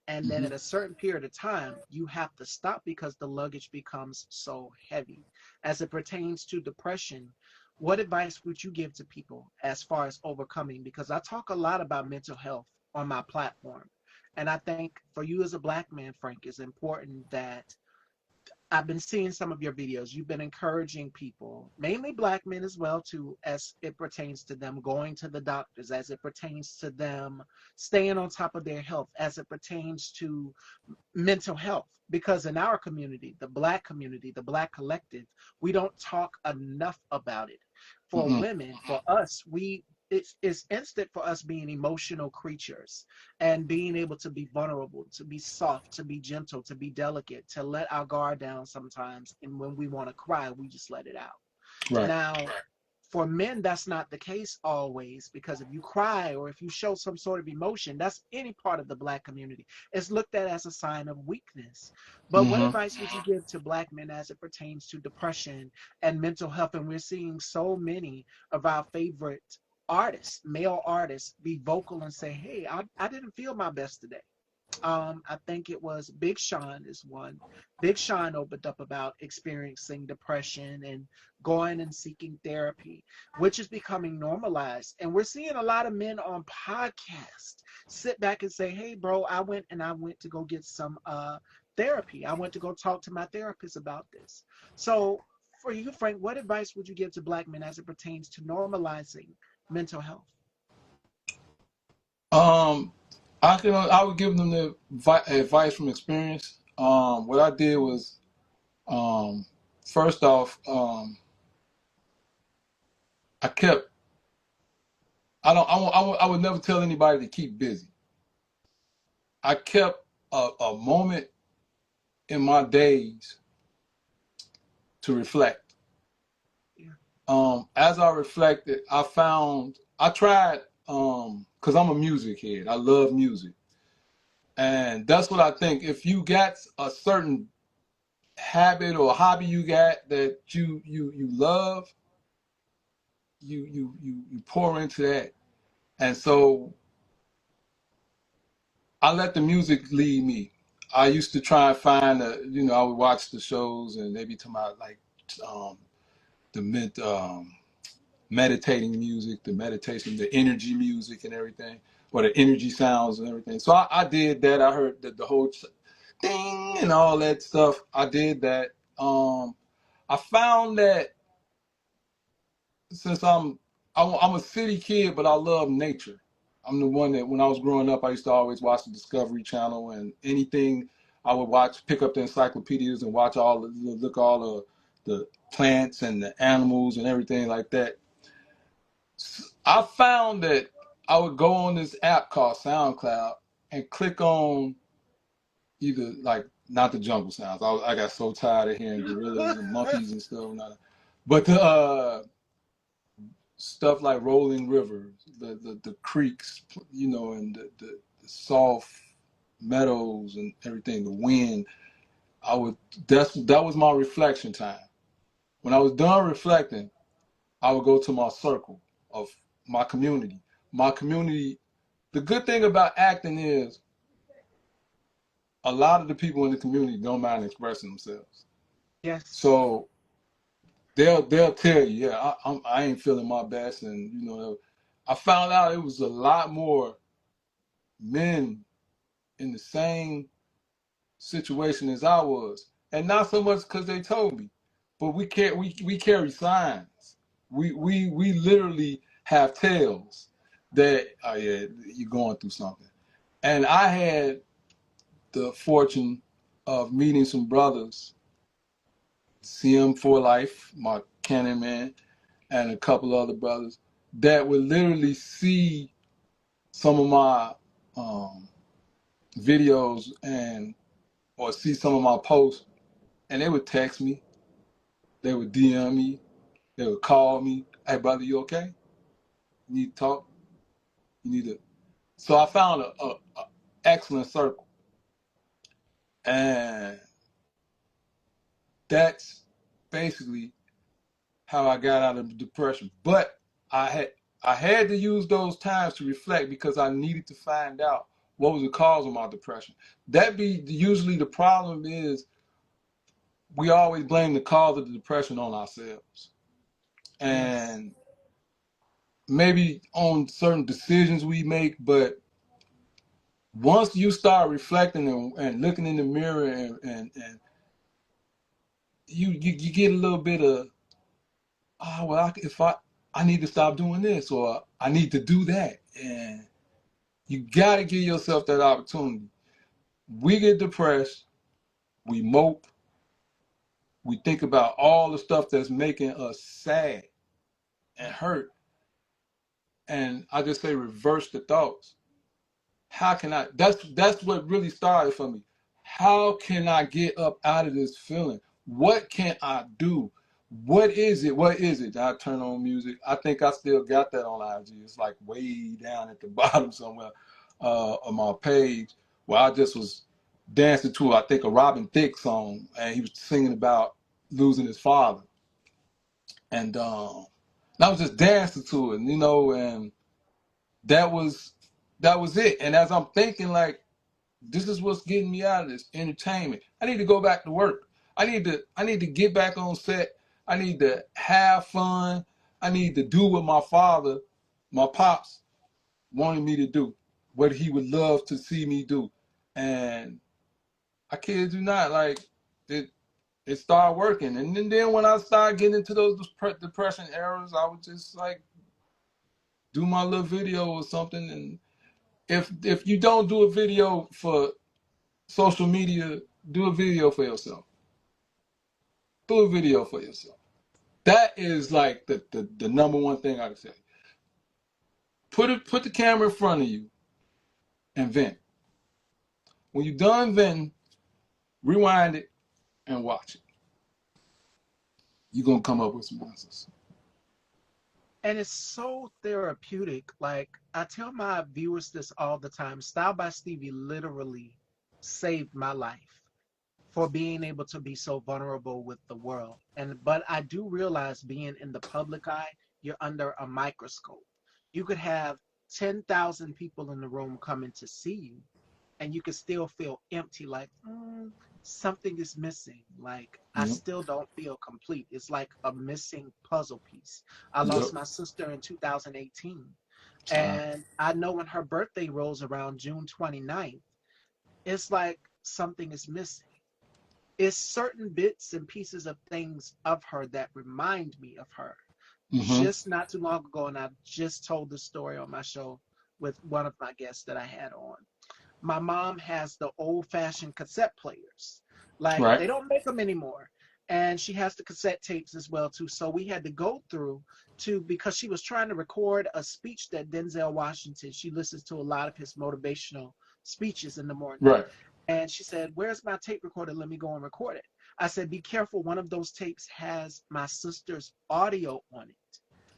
S1: And then
S2: Mm-hmm.
S1: at a certain period of time, you have to stop because the luggage becomes so heavy. As it pertains to depression, what advice would you give to people as far as overcoming? Because I talk a lot about mental health on my platform. And I think for you as a black man, Frank, it's important that I've been seeing some of your videos. You've been encouraging people, mainly black men as well, to as it pertains to them going to the doctors, as it pertains to them staying on top of their health, as it pertains to mental health. Because in our community, the black collective, we don't talk enough about it. For
S2: Mm-mm.
S1: women, for us, it's instant for us being emotional creatures and being able to be vulnerable, to be soft, to be gentle, to be delicate, to let our guard down sometimes. And when we want to cry, we just let it out.
S2: Right.
S1: Now, for men, that's not the case always, because if you cry or if you show some sort of emotion, that's any part of the black community. It's looked at as a sign of weakness. But what
S2: Mm-hmm.
S1: advice would you give to black men as it pertains to depression and mental health? And we're seeing so many of our favorite artists, male artists, be vocal and say, hey, I didn't feel my best today. I think it was Big Sean is one. Big Sean opened up about experiencing depression and going and seeking therapy, which is becoming normalized. And we're seeing a lot of men on podcasts sit back and say, hey, bro, I went to go get some therapy. I went to go talk to my therapist about this. So for you, Frank, what advice would you give to black men as it pertains to normalizing mental health?
S2: Um, I would give them the advice from experience. What I did was, um, first off, I kept. I would never tell anybody to keep busy. I kept a moment in my days to reflect.
S1: Yeah.
S2: As I reflected, I tried, because I'm a music head. I love music. And that's what I think. If you got a certain habit or hobby you got that you love, you pour into that. And so I let the music lead me. I used to try and find I would watch the shows and they be talking about like um, the meditating music, the meditation, the energy music and everything. or the energy sounds and everything. So I did that. I heard the whole ding and all that stuff. I did that. I found that since I'm a city kid, but I love nature. I'm the one that when I was growing up, I used to always watch the Discovery Channel and anything I would watch, pick up the encyclopedias and watch look all the plants and the animals and everything like that. I found that I would go on this app called SoundCloud and click on either like not the jungle sounds. I got so tired of hearing gorillas and monkeys and stuff. But the stuff like rolling rivers, the creeks, and the soft meadows and everything, the wind. That was my reflection time. When I was done reflecting, I would go to my circle of my community. My community, the good thing about acting is a lot of the people in the community don't mind expressing themselves.
S1: Yes.
S2: So they'll tell you, yeah, I ain't feeling my best, and I found out it was a lot more men in the same situation as I was, and not so much because they told me, but we carry signs. We literally have tales that oh yeah, you're going through something, and I had the fortune of meeting some brothers, CM for Life, my canon man, and a couple other brothers that would literally see some of my videos or see some of my posts, and they would text me, they would DM me, they would call me. Hey brother, you okay? You need to talk? You need to. So I found a excellent circle, and that's basically how I got out of depression. But I had I had to use those times to reflect because I needed to find out what was the cause of my depression. That be usually the problem is we always blame the cause of the depression on ourselves.
S1: Yes.
S2: And maybe on certain decisions we make, but once you start reflecting and looking in the mirror and you get a little bit of well if I need to stop doing this or I need to do that, and you got to give yourself that opportunity. We get depressed, we mope, we think about all the stuff that's making us sad and hurt, and I just say reverse the thoughts. How can I? That's what really started for me. How can I get up out of this feeling? What can I do? What is it? What is it? I turn on music. I think I still got that on IG. It's like way down at the bottom somewhere on my page where I just was dancing to, I think, a Robin Thicke song, and he was singing about losing his father, and I was just dancing to it, and that was that was it. And as I'm thinking, like, this is what's getting me out of this entertainment. I need to go back to work. I need to get back on set. I need to have fun. I need to do what my father, my pops, wanted me to do, what he would love to see me do. And I kid you not, like it started working. And then when I started getting into those depression eras, I would just like do my little video or something. And if you don't do a video for social media, do a video for yourself. Do a video for yourself. That is like the number one thing I would say. Put the camera in front of you and vent. When you're done venting, rewind it and watch it. You're gonna come up with some answers.
S1: And it's so therapeutic. Like I tell my viewers this all the time. Style by Stevie literally saved my life for being able to be so vulnerable with the world. And but I do realize being in the public eye, you're under a microscope. You could have 10,000 people in the room coming to see you, and you can still feel empty, like something is missing. Like I
S2: Yep.
S1: still don't feel complete. It's like a missing puzzle piece. I
S2: Yep.
S1: lost my sister in 2018. And I know when her birthday rolls around June 29th, it's like something is missing. It's certain bits and pieces of things of her that remind me of her.
S2: Mm-hmm.
S1: Just not too long ago, and I just told this story on my show with one of my guests that I had on. My mom has the old fashioned cassette players. Like
S2: Right.
S1: they don't make them anymore. And she has the cassette tapes as well too. So we had to go through to because she was trying to record a speech that Denzel Washington, she listens to a lot of his motivational speeches in the morning.
S2: Right.
S1: And she said, "Where's my tape recorder? Let me go and record it." I said, "Be careful. One of those tapes has my sister's audio on it."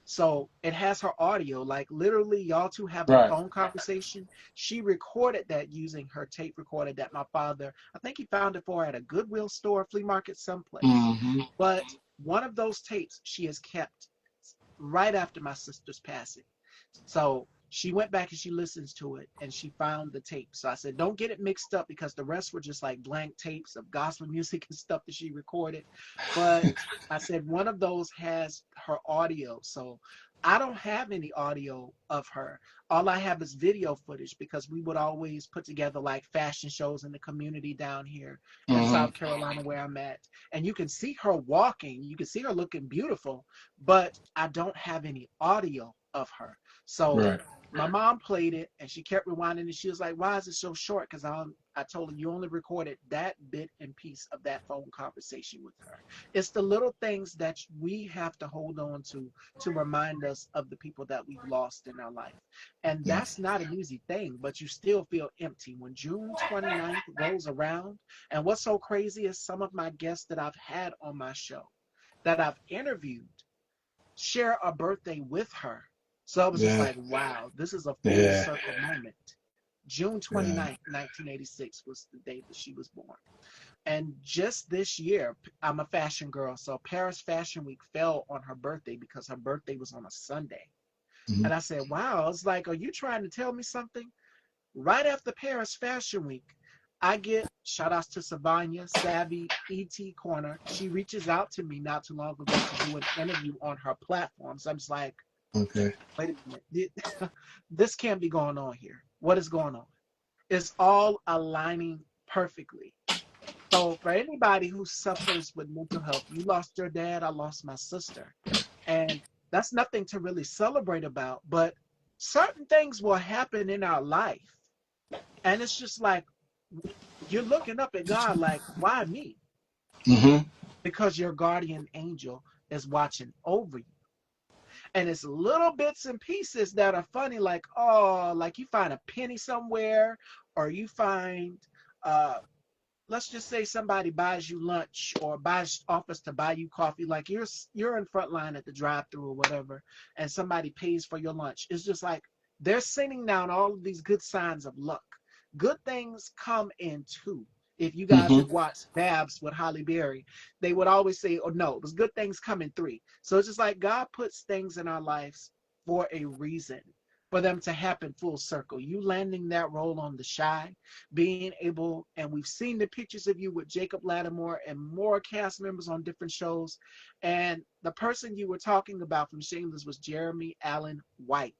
S1: So it has her audio, like literally, y'all two having a
S2: Right.
S1: phone conversation. She recorded that using her tape recorder that my father, I think he found it for her at a Goodwill store, flea market, someplace.
S2: Mm-hmm.
S1: But one of those tapes she has kept right after my sister's passing. So she went back and she listens to it and she found the tape. So I said, don't get it mixed up because the rest were just like blank tapes of gospel music and stuff that she recorded. But I said, one of those has her audio. So I don't have any audio of her. All I have is video footage because we would always put together like fashion shows in the community down here in
S2: Mm-hmm.
S1: South Carolina where I'm at. And you can see her walking, you can see her looking beautiful, but I don't have any audio of her. So
S2: Right.
S1: my mom played it and she kept rewinding and she was like, "Why is it so short?" Because I told her you only recorded that bit and piece of that phone conversation with her. It's the little things that we have to hold on to remind us of the people that we've lost in our life. And
S2: Yeah.
S1: that's not an easy thing, but you still feel empty when June 29th rolls around. And what's so crazy is some of my guests that I've had on my show that I've interviewed share a birthday with her. So it was just
S2: Yeah.
S1: like, wow, this is a full
S2: Yeah.
S1: circle moment. June
S2: Yeah.
S1: 29th, 1986 was the day that she was born. And just this year, I'm a fashion girl. So Paris Fashion Week fell on her birthday because her birthday was on a Sunday.
S2: Mm-hmm.
S1: And I said, wow, it's like, are you trying to tell me something? Right after Paris Fashion Week, I get shout outs to Savanya, Savvy, ET Corner. She reaches out to me not too long ago to do an interview on her platform. So I'm just like,
S2: Okay.
S1: wait a minute. This can't be going on here. What is going on? It's all aligning perfectly. So for anybody who suffers with mental health, you lost your dad, I lost my sister. And that's nothing to really celebrate about, but certain things will happen in our life. And it's just like you're looking up at God like, why me?
S2: Mm-hmm.
S1: Because your guardian angel is watching over you. And it's little bits and pieces that are funny, like, oh, like you find a penny somewhere, or you find let's just say somebody buys you lunch or offers to buy you coffee, like you're in front line at the drive-through or whatever, and somebody pays for your lunch. It's just like they're sending down all of these good signs of luck. Good things come in two. If you guys
S2: Mm-hmm.
S1: have watched Babs with Holly Berry, they would always say, "Oh no, it was good things come in three." So it's just like God puts things in our lives for a reason, for them to happen full circle. You landing that role on The Shy, being able, and we've seen the pictures of you with Jacob Lattimore and more cast members on different shows. And the person you were talking about from Shameless was Jeremy Allen White.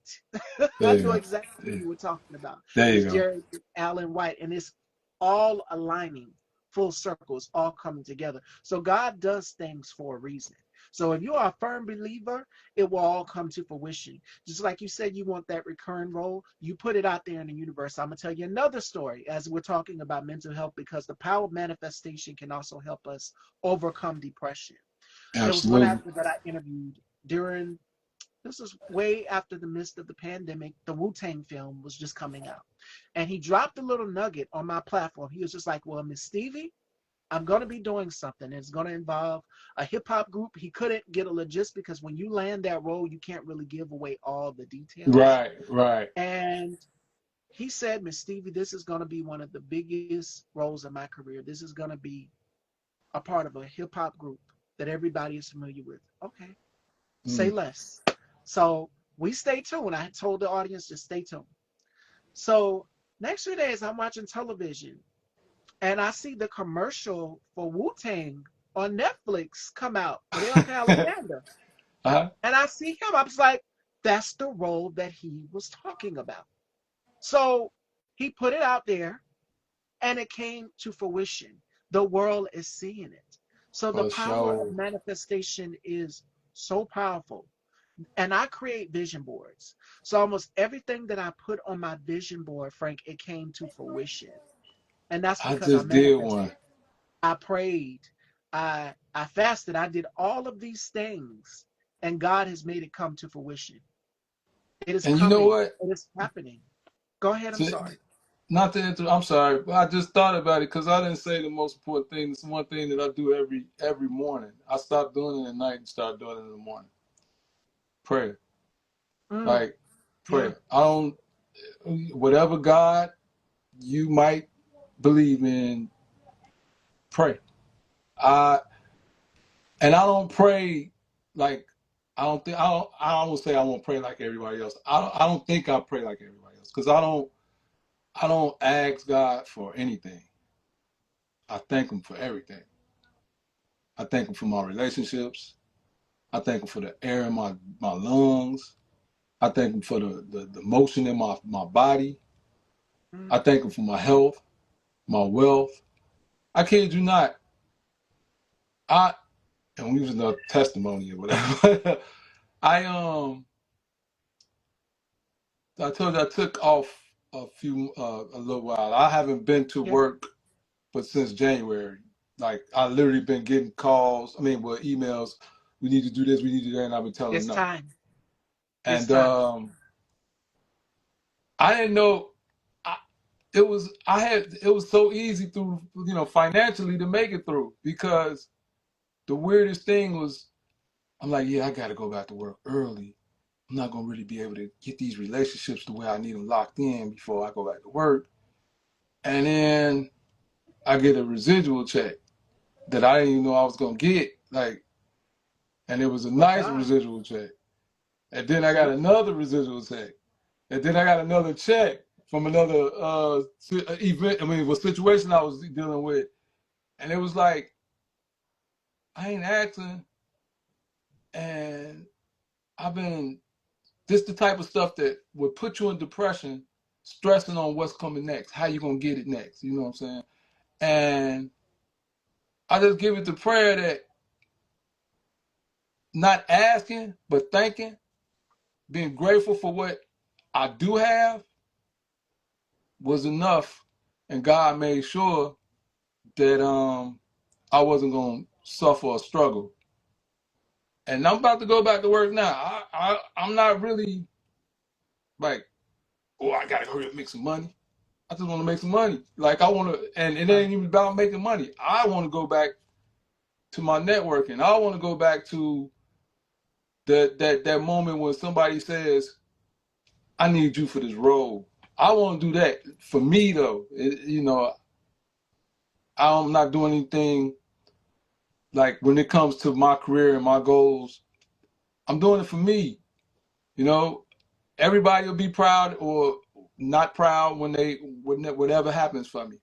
S2: There
S1: I
S2: you
S1: knew
S2: go.
S1: exactly who
S2: Yeah.
S1: you were talking about.
S2: There you
S1: It's
S2: go.
S1: Jeremy Allen White. And it's all aligning full circles, all coming together. So God does things for a reason. So if you are a firm believer, it will all come to fruition. Just like you said, you want that recurring role, you put it out there in the universe. I'm going to tell you another story as we're talking about mental health because the power of manifestation can also help us overcome depression. There was one
S2: Absolutely.
S1: actor that I interviewed during, this was way after the midst of the pandemic. The Wu-Tang film was just coming out. And he dropped a little nugget on my platform. He was just like, well, Miss Stevie, I'm going to be doing something. It's going to involve a hip hop group. He couldn't get a logist because when you land that role, you can't really give away all the details.
S2: Right. Right.
S1: And he said, Miss Stevie, this is going to be one of the biggest roles in my career. This is going to be a part of a hip hop group that everybody is familiar with. Okay, say
S2: Mm.
S1: less. So we stay tuned. I told the audience to stay tuned. So next few days, I'm watching television and I see the commercial for Wu-Tang on Netflix come out, Fidel Alexander.
S2: Uh-huh.
S1: And I see him. I was like, That's the role that he was talking about. So he put it out there and it came to fruition. The world is seeing it. So the
S2: For
S1: power of
S2: sure.
S1: manifestation is so powerful. And I create vision boards. So almost everything that I put on my vision board, Frank, it came to fruition. And that's
S2: I
S1: because I
S2: just did
S1: manifested.
S2: one.
S1: I prayed. I fasted. I did all of these things. And God has made it come to fruition. It is
S2: And you know
S1: coming.
S2: what?
S1: It is happening. Go ahead. I'm
S2: To,
S1: sorry.
S2: not to interrupt, I'm sorry, but I just thought about it because I didn't say the most important thing. It's one thing that I do every morning. I stopped doing it at night and start doing it in the morning. Prayer.
S1: Mm,
S2: Like
S1: yeah.
S2: prayer. I don't whatever God you might believe in, pray. I and I don't pray like I don't say I won't pray like everybody else. I don't think I pray like everybody else because I don't ask God for anything. I thank him for everything. I thank him for my relationships. I thank him for the air in my lungs. I thank him for the motion in my body.
S1: Mm,
S2: I thank him for my health, my wealth. I kid you not. I and we was in a testimony or whatever. I I told you I took off a little while. I haven't been to
S1: yeah.
S2: work but since January. Like I literally been getting calls. I mean, well, emails. We need to do this. We need to do that. And I've been telling them
S1: It's
S2: no.
S1: time. It's
S2: And
S1: time.
S2: I didn't know. I, it was so easy through financially to make it through because the weirdest thing was I'm like, yeah, I got to go back to work early. I'm not gonna really be able to get these relationships the way I need them locked in before I go back to work. And then I get a residual check that I didn't even know I was gonna get. Like, and it was a
S1: But
S2: nice
S1: God,
S2: residual check. And then I got
S1: see?
S2: another residual check. And then I got another check from another event. I mean, it was a situation I was dealing with. And it was like, I ain't asking. And I've been this the type of stuff that would put you in depression, stressing on what's coming next, how you gonna get it next. You know what I'm saying? And I just give it to prayer that not asking but thanking, being grateful for what I do have was enough, and God made sure that I wasn't gonna suffer or struggle. And I'm about to go back to work now. I'm not really like, oh, I gotta hurry up and make some money. I just want to make some money. Like I want to, and it
S1: Right.
S2: ain't even about making money. I want to go back to my networking. I want to go back to that moment when somebody says, "I need you for this role." I want to do that for me though. I'm not doing anything like when it comes to my career and my goals. I'm doing it for me. You know, everybody will be proud or not proud when whatever happens for me,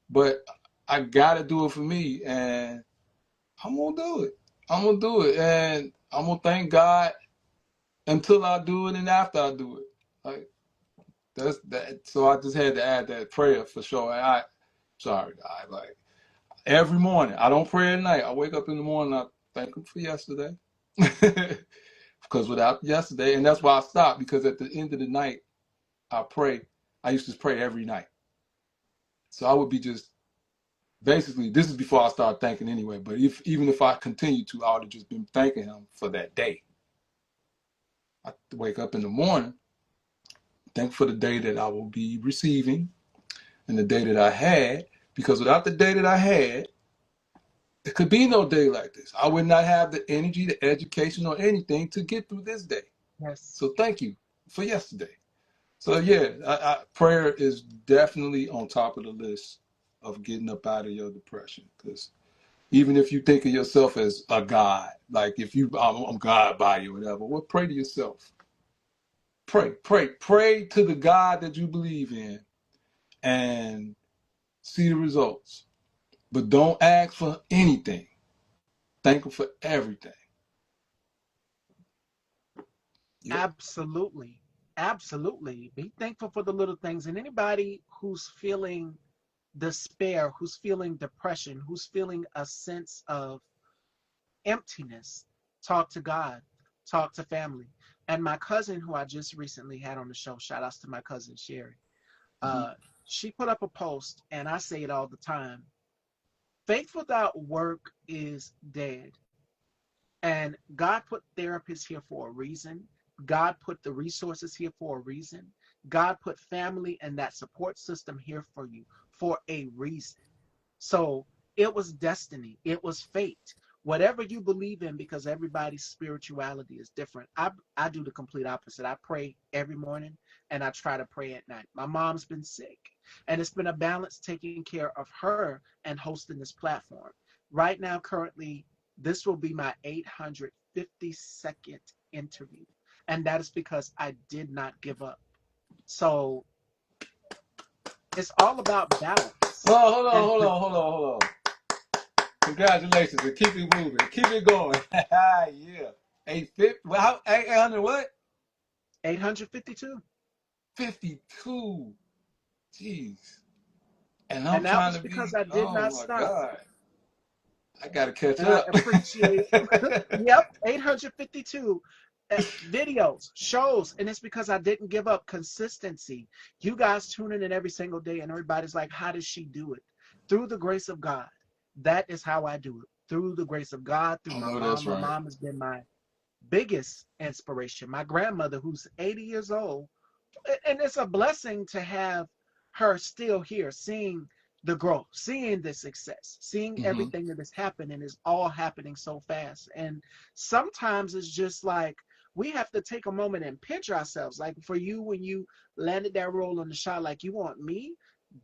S2: but I gotta do it for me, and I'm gonna do it. I'm gonna do it, and I'm gonna thank God until I do it and after I do it. Like that's that. So I just had to add that prayer for sure. And sorry, God, like every morning I don't pray at night. I wake up in the morning. I thank Him for yesterday, because without yesterday, and that's why I stopped. Because at the end of the night, I pray. I used to pray every night, so I would be just basically. This is before I started thanking anyway. But even if I continued to, I would have just been thanking Him for that day. I wake up in the morning, thank for the day that I will be receiving and the day that I had, because without the day that I had, there could be no day like this. I would not have the energy, the education, or anything to get through this day.
S1: Yes.
S2: So thank you for yesterday. So yeah, prayer is definitely on top of the list of getting up out of your depression. Because even if you think of yourself as a God, like if I'm God body or whatever, well, pray to yourself. Pray to the God that you believe in and see the results. But don't ask for anything. Thank Him for everything. Yep.
S1: Absolutely. Absolutely. Be thankful for the little things. And anybody who's feeling despair, who's feeling depression, who's feeling a sense of emptiness, talk to God, talk to family. And my cousin, who I just recently had on the show, shout outs to my cousin Sherry,
S2: Hmm.
S1: uh, she put up a post, and I say it all the time: faith without work is dead. And God put therapists here for a reason. God put the resources here for a reason. God put family and that support system here for you for a reason. So it was destiny. It was fate. Whatever you believe in, because everybody's spirituality is different. I do the complete opposite. I pray every morning and I try to pray at night. My mom's been sick, and it's been a balance taking care of her and hosting this platform. Right now, currently, this will be my 852nd interview. And that is because I did not give up. So it's all about balance.
S2: Oh, hold on,
S1: And
S2: hold on, hold on, hold on. Congratulations, and keep it moving, keep it going. Yeah. 850. Well, how 800 what?
S1: 852.
S2: 52. Jeez. And I'm
S1: And that
S2: trying
S1: was
S2: to
S1: because
S2: be.
S1: I did
S2: Oh
S1: not
S2: my
S1: stop.
S2: God. I gotta catch
S1: And I
S2: up.
S1: appreciate, yep, 852 videos, shows. And it's because I didn't give up. Consistency. You guys tuning in every single day, and everybody's like, how does she do it? Through the grace of God. That is how I do it. Through the grace of God, through
S2: I
S1: my
S2: know
S1: mom.
S2: that's
S1: My
S2: right.
S1: mom has been my biggest inspiration. My grandmother, who's 80 years old, and it's a blessing to have her still here, seeing the growth, seeing the success, seeing
S2: Hmm.
S1: everything that is happening is all happening so fast. And sometimes it's just like we have to take a moment and pinch ourselves. Like for you, when you landed that role on the shot, like you want me,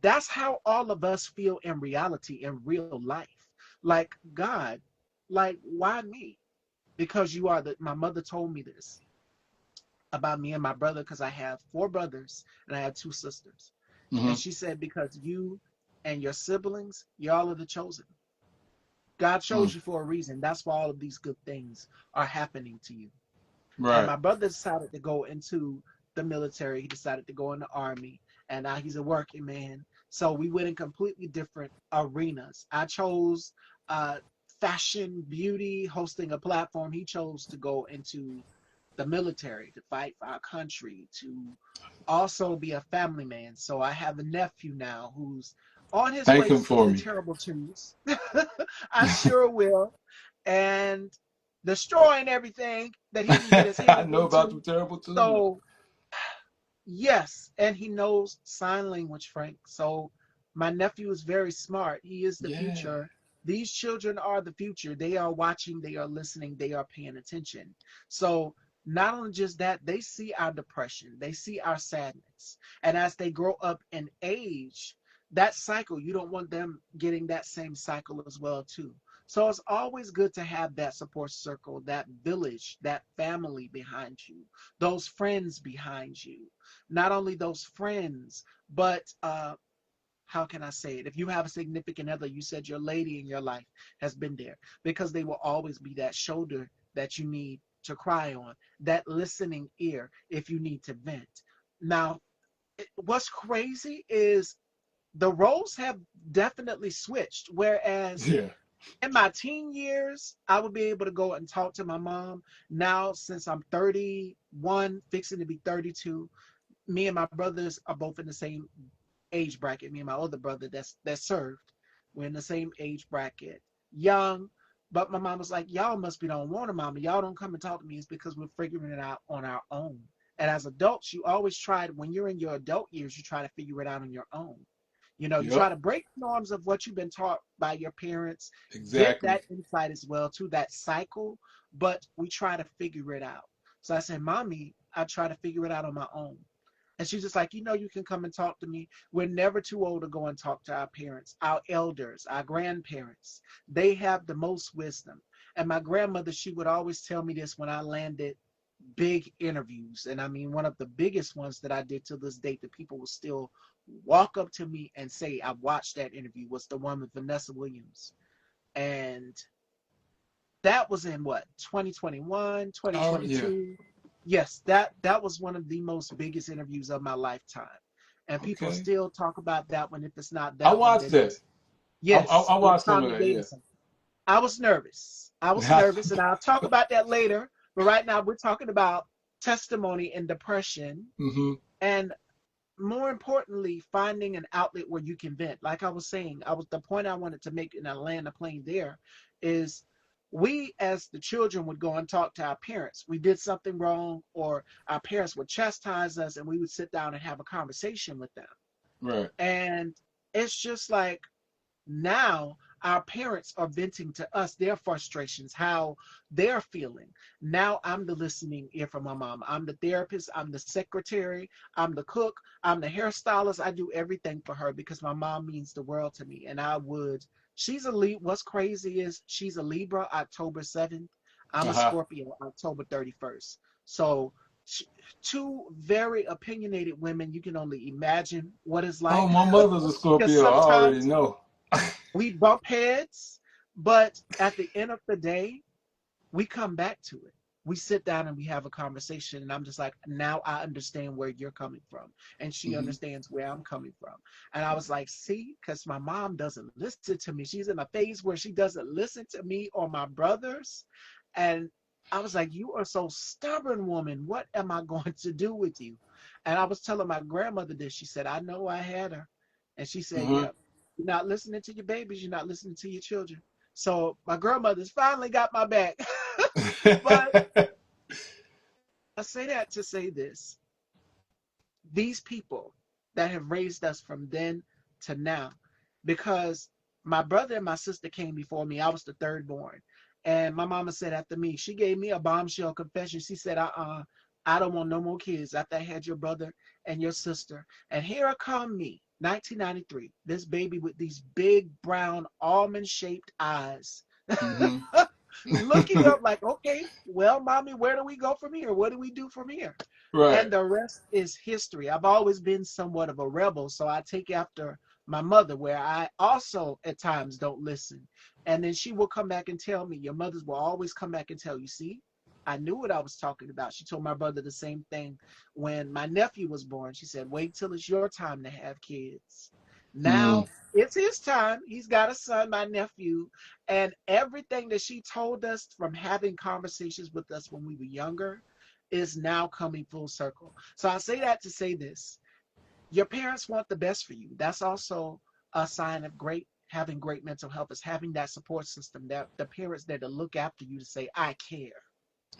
S1: that's how all of us feel in reality, in real life. Like, God, like, why me? Because you are my mother told me this about me and my brother, because I have four brothers and I have two sisters.
S2: Hmm.
S1: And she said, because you and your siblings, y'all are the chosen. God chose
S2: Mm.
S1: you for a reason. That's why all of these good things are happening to you. And
S2: Right.
S1: my brother decided to go into the military. He decided to go in the army. And now he's a working man. So we went in completely different arenas. I chose uh, fashion, beauty, hosting a platform. He chose to go into the military to fight for our country, to also be a family man. So I have a nephew now who's on his
S2: Thank
S1: way
S2: him
S1: to school
S2: for
S1: to
S2: me.
S1: terrible twos. I sure will. And destroying everything that he can get his
S2: I
S1: hands
S2: know about
S1: into.
S2: them terrible twos.
S1: So yes, and he knows sign language, Frank. So my nephew is very smart. He is the
S2: Yeah.
S1: future. These children are the future. They are watching, they are listening, they are paying attention. So not only just that, they see our depression, they see our sadness. And as they grow up in age, that cycle, you don't want them getting that same cycle as well too. So it's always good to have that support circle, that village, that family behind you, those friends behind you. Not only those friends, but how can I say it? If you have a significant other, you said your lady in your life has been there, because they will always be that shoulder that you need to cry on, that listening ear if you need to vent. Now, what's crazy is the roles have definitely switched. Whereas
S2: Yeah.
S1: in my teen years, I would be able to go and talk to my mom. Now, since I'm 31, fixing to be 32, me and my brothers are both in the same age bracket. Me and my older brother that served, we're in the same age bracket, young. But my mom was like, "Y'all must be don't want a mama. Y'all don't come and talk to me. It's because we're figuring it out on our own." And as adults, you always try when you're in your adult years, you try to figure it out on your own. You try
S2: Yep.
S1: to break norms of what you've been taught by your parents, get
S2: Exactly.
S1: that insight as well to that cycle, but we try to figure it out. So I said, Mommy, I try to figure it out on my own. And she's just like, you can come and talk to me. We're never too old to go and talk to our parents, our elders, our grandparents. They have the most wisdom. And my grandmother, she would always tell me this when I landed big interviews. And I mean, one of the biggest ones that I did to this date that people will still walk up to me and say, I watched that interview, was the one with Vanessa Williams. And that was in what, 2021,
S2: Oh yeah.
S1: 2022. Yes, that was one of the most biggest interviews of my lifetime. And people
S2: Okay.
S1: still talk about that one. If it's not
S2: I
S1: that one,
S2: watched
S1: then
S2: that.
S1: it's yes,
S2: I
S1: with
S2: watched some of
S1: Tommy
S2: that. Yeah.
S1: Davidson. I was nervous. I was nervous, and I'll talk about that later. But right now, we're talking about testimony and depression,
S2: Mm-hmm.
S1: and more importantly, finding an outlet where you can vent. Like I was saying, the point I wanted to make, and I land the plane there, is we as the children would go and talk to our parents. We did something wrong, or our parents would chastise us, and we would sit down and have a conversation with them.
S2: Right.
S1: And it's just like now our parents are venting to us their frustrations, how they're feeling. Now I'm the listening ear for my mom. I'm the therapist, I'm the secretary, I'm the cook, I'm the hairstylist. I do everything for her because my mom means the world to me. And I would, she's a Libra. What's crazy is she's a Libra, October 7th. I'm a
S2: Uh-huh.
S1: Scorpio, October 31st. So two very opinionated women. You can only imagine what it's
S2: Oh,
S1: like.
S2: my mother's a
S1: Because
S2: Scorpio. I already
S1: sometimes
S2: know.
S1: we bump heads, but at the end of the day, we come back to it. We sit down and we have a conversation, and I'm just like, now I understand where you're coming from, and she
S2: Mm-hmm.
S1: understands where I'm coming from. And I was like, see, because my mom doesn't listen to me. She's in a phase where she doesn't listen to me or my brothers, and I was like, you are so stubborn, woman. What am I going to do with you? And I was telling my grandmother this. She said, I know I had her, and she said,
S2: Mm-hmm.
S1: yep. You're not listening to your babies. You're not listening to your children. So my grandmother's finally got my back. But I say that to say this. These people that have raised us from then to now, because my brother and my sister came before me. I was the third born. And my mama said after me, she gave me a bombshell confession. She said, I don't want no more kids after I had your brother and your sister. And here I come me, 1993, this baby with these big brown almond shaped eyes.
S2: Mm-hmm.
S1: Looking up like, okay, well, mommy, where do we go from here? What do we do from here?
S2: Right.
S1: And the rest is history. I've always been somewhat of a rebel, so I take after my mother, where I also at times don't listen. And then she will come back and tell me, your mothers will always come back and tell you, see, I knew what I was talking about. She told my brother the same thing when my nephew was born. She said, wait till it's your time to have kids.
S2: Mm.
S1: Now it's his time. He's got a son, my nephew, and everything that she told us from having conversations with us when we were younger is now coming full circle. So I say that to say this. Your parents want the best for you. That's also a sign of having great mental health, is having that support system, that the parents there to look after you, to say, I care.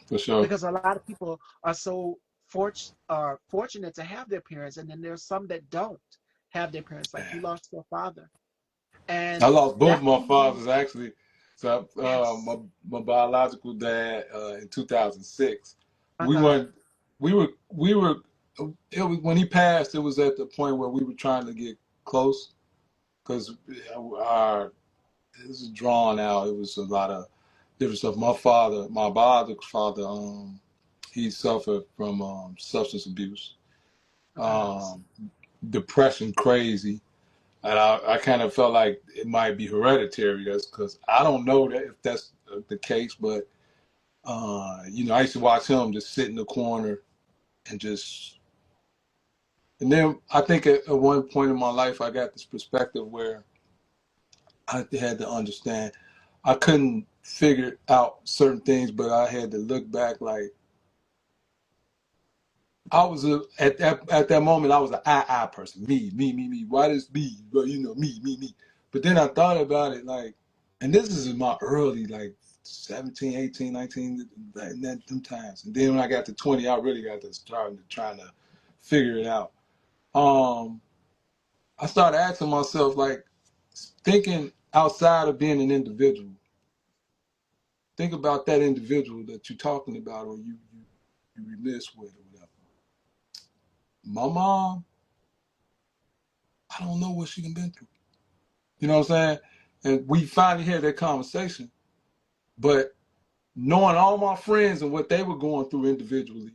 S2: For sure.
S1: Because a lot of people are so fortunate to have their parents, and then there's some that don't have their parents, like you lost your father.
S2: I
S1: And
S2: lost both
S1: that
S2: my
S1: can be,
S2: fathers actually. So
S1: yes.
S2: my biological dad in 2006. We
S1: Uh-huh.
S2: weren't. We were. It was when he passed. It was at the point where we were trying to get close because our this is drawn out. It was a lot of different stuff. My father, my biological father, he suffered from substance abuse,
S1: Uh-huh.
S2: um, depression, crazy. And I kind of felt like it might be hereditary. That's because I don't know that if that's the case, but I used to watch him just sit in the corner and just. And then I think at one point in my life, I got this perspective where I had to understand. I couldn't figure out certain things, but I had to look back like I was at that moment. I was an I person, me. Why this me? Well, me. But then I thought about it like, and this is in my early like 17, 18, 19, them times. And then when I got to 20, I really got to start trying to figure it out. Um, I started asking myself like, thinking outside of being an individual. Think about that individual that you're talking about, or you remiss with, or whatever. My mom, I don't know what she done been through. You know what I'm saying? And we finally had that conversation. But knowing all my friends and what they were going through individually,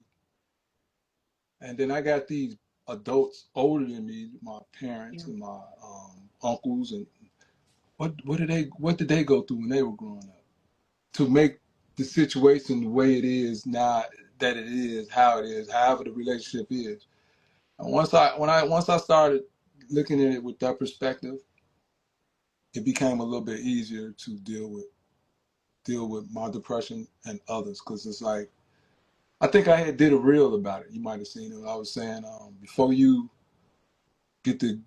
S2: and then I got these adults older than me, my parents
S1: Yeah.
S2: and my uncles, and what did they go through when they were growing up to make the situation the way it is now? that it is, how it is, however the relationship is. And once I started looking at it with that perspective, it became a little bit easier to deal with my depression and others, because it's like, I think I had did a reel about it. You might have seen it. I was saying, before you get to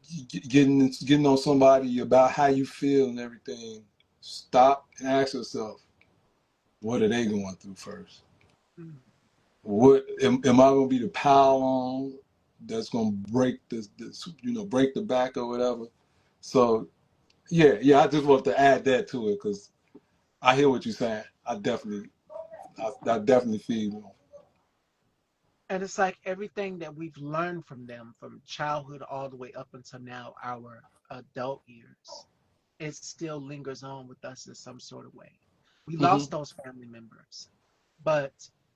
S2: getting on somebody about how you feel and everything, stop and ask yourself, what are they going through first?
S1: Mm.
S2: What am I going to be the pile on that's going to break this, break the back or whatever? So yeah, I just want to add that to it, because I hear what you're saying. I definitely feel you.
S1: And it's like everything that we've learned from them from childhood all the way up until now, our adult years, it still lingers on with us in some sort of way. We
S2: Hmm.
S1: lost those family members, but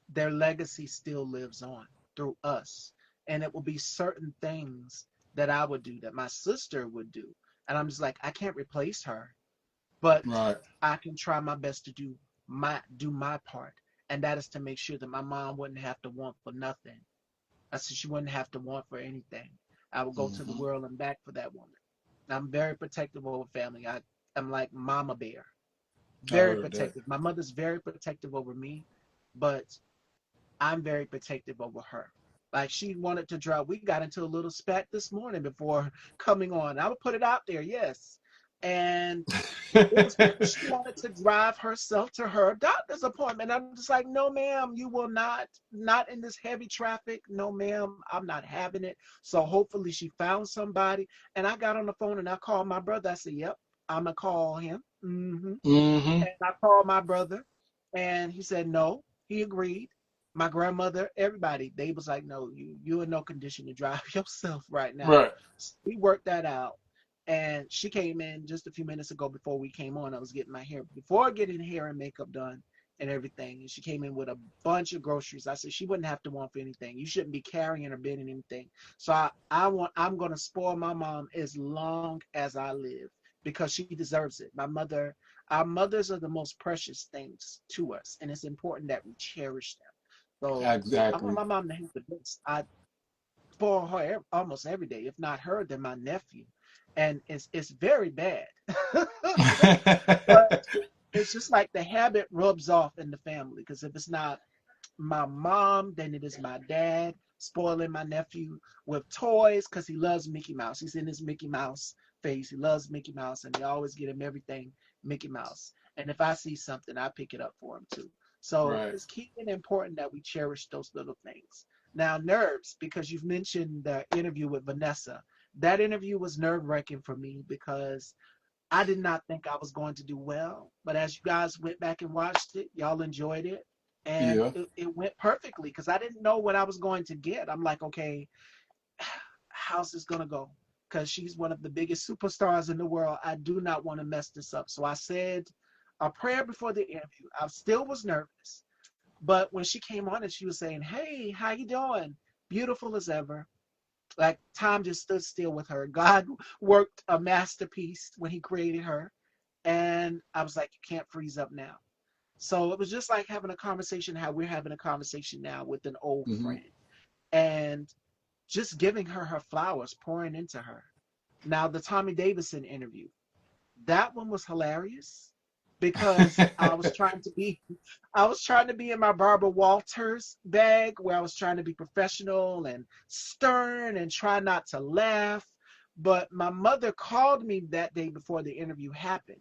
S1: their legacy still lives on through us. And it will be certain things that I would do that my sister would do. And I'm just like, I can't replace her, but
S2: Right.
S1: I can try my best to do my part. And that is to make sure that my mom wouldn't have to want for nothing. I said she wouldn't have to want for anything. I would go to the
S2: Hmm.
S1: world and back for that woman. I'm very protective over family. I'm like Mama Bear,
S2: I
S1: very
S2: heard that.
S1: protective. My mother's very protective over me, but I'm very protective over her. Like she wanted to drive. We got into a little spat this morning before coming on. I would put it out there, yes. And it was because she wanted to drive herself to her doctor's appointment. I'm just like, no, ma'am, you will not in this heavy traffic. No, ma'am, I'm not having it. So hopefully she found somebody. And I got on the phone and I called my brother. I said, yep, I'm going to call him.
S2: Hmm.
S1: And I called my brother and he said, no, he agreed. My grandmother, everybody, they was like, no, you in no condition to drive yourself right now.
S2: Right.
S1: So we worked that out. And she came in just a few minutes ago before we came on. I was getting my hair, before getting hair and makeup done and everything. And she came in with a bunch of groceries. I said she wouldn't have to want for anything. You shouldn't be carrying or bending anything. So I'm gonna spoil my mom as long as I live because she deserves it. Our mothers are the most precious things to us, and it's important that we cherish them. So I want
S2: Exactly.
S1: my mom to have the best. I spoil her almost every day, if not her, then my nephew, and it's very bad. But it's just like the habit rubs off in the family because if it's not my mom, then it is my dad spoiling my nephew with toys because he loves Mickey Mouse. He's in his Mickey Mouse phase. He loves Mickey Mouse, and they always get him everything Mickey Mouse. And if I see something, I pick it up for him too. So
S2: Right.
S1: it's key and important that we cherish those little things. Now, nerves, because you've mentioned the interview with Vanessa. That interview was nerve wracking for me because I did not think I was going to do well, but as you guys went back and watched it, y'all enjoyed it. And
S2: Yeah.
S1: it went perfectly because I didn't know what I was going to get. I'm like, okay, how's this going to go? Because she's one of the biggest superstars in the world. I do not want to mess this up. So I said a prayer before the interview. I still was nervous. But when she came on and she was saying, hey, how you doing? Beautiful as ever. Like time just stood still with her. God worked a masterpiece when he created her. And I was like, you can't freeze up now. So it was just like having a conversation how we're having a conversation now with an old
S2: Hmm.
S1: friend and just giving her her flowers, pouring into her. Now, the Tommy Davidson interview, that one was hilarious because I was trying to be in my Barbara Walters bag where I was trying to be professional and stern and try not to laugh. But my mother called me that day before the interview happened.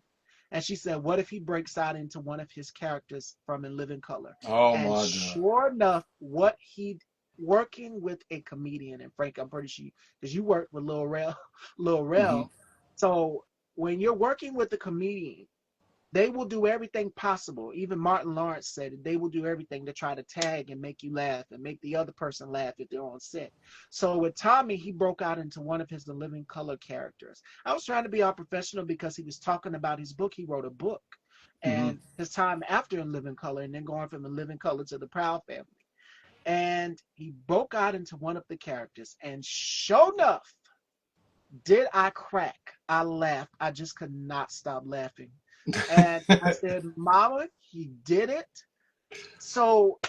S1: And she said, what if he breaks out into one of his characters from In Living Color?
S2: Oh
S1: And
S2: my God.
S1: sure enough, what he working with a comedian, and Frank, I'm pretty sure because you worked with Lil Rel, Lil
S2: Hmm.
S1: Rel. So when you're working with a comedian, they will do everything possible. Even Martin Lawrence said it. They will do everything to try to tag and make you laugh and make the other person laugh if they're on set. So with Tommy, he broke out into one of his The Living Color characters. I was trying to be all professional because he was talking about his book. He wrote a book
S2: Hmm.
S1: and his time after In Living Color and then going from In Living Color to The Proud Family. And he broke out into one of the characters. And sure enough, did I crack? I laughed. I just could not stop laughing. And I said, Mama, he did it. So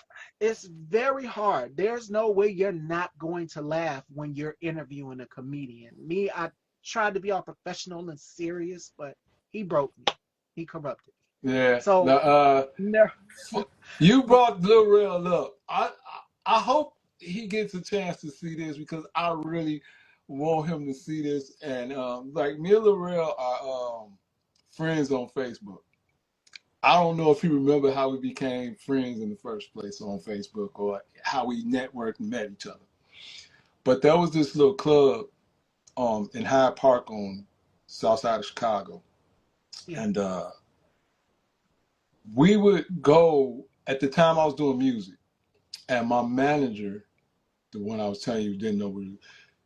S1: It's very hard. There's no way you're not going to laugh when you're interviewing a comedian. Me, I tried to be all professional and serious, but he broke me. He corrupted me.
S2: Yeah.
S1: So, no,
S2: You brought Lil Rel up. I hope he gets a chance to see this because I really want him to see this. And like me and Lil Rel are friends on Facebook. I don't know if you remember how we became friends in the first place on Facebook or how we networked and met each other. But there was this little club in Hyde Park on south side of Chicago.
S1: yeah,
S2: And we would go, at the time I was doing music, and my manager, the one I was telling you didn't know,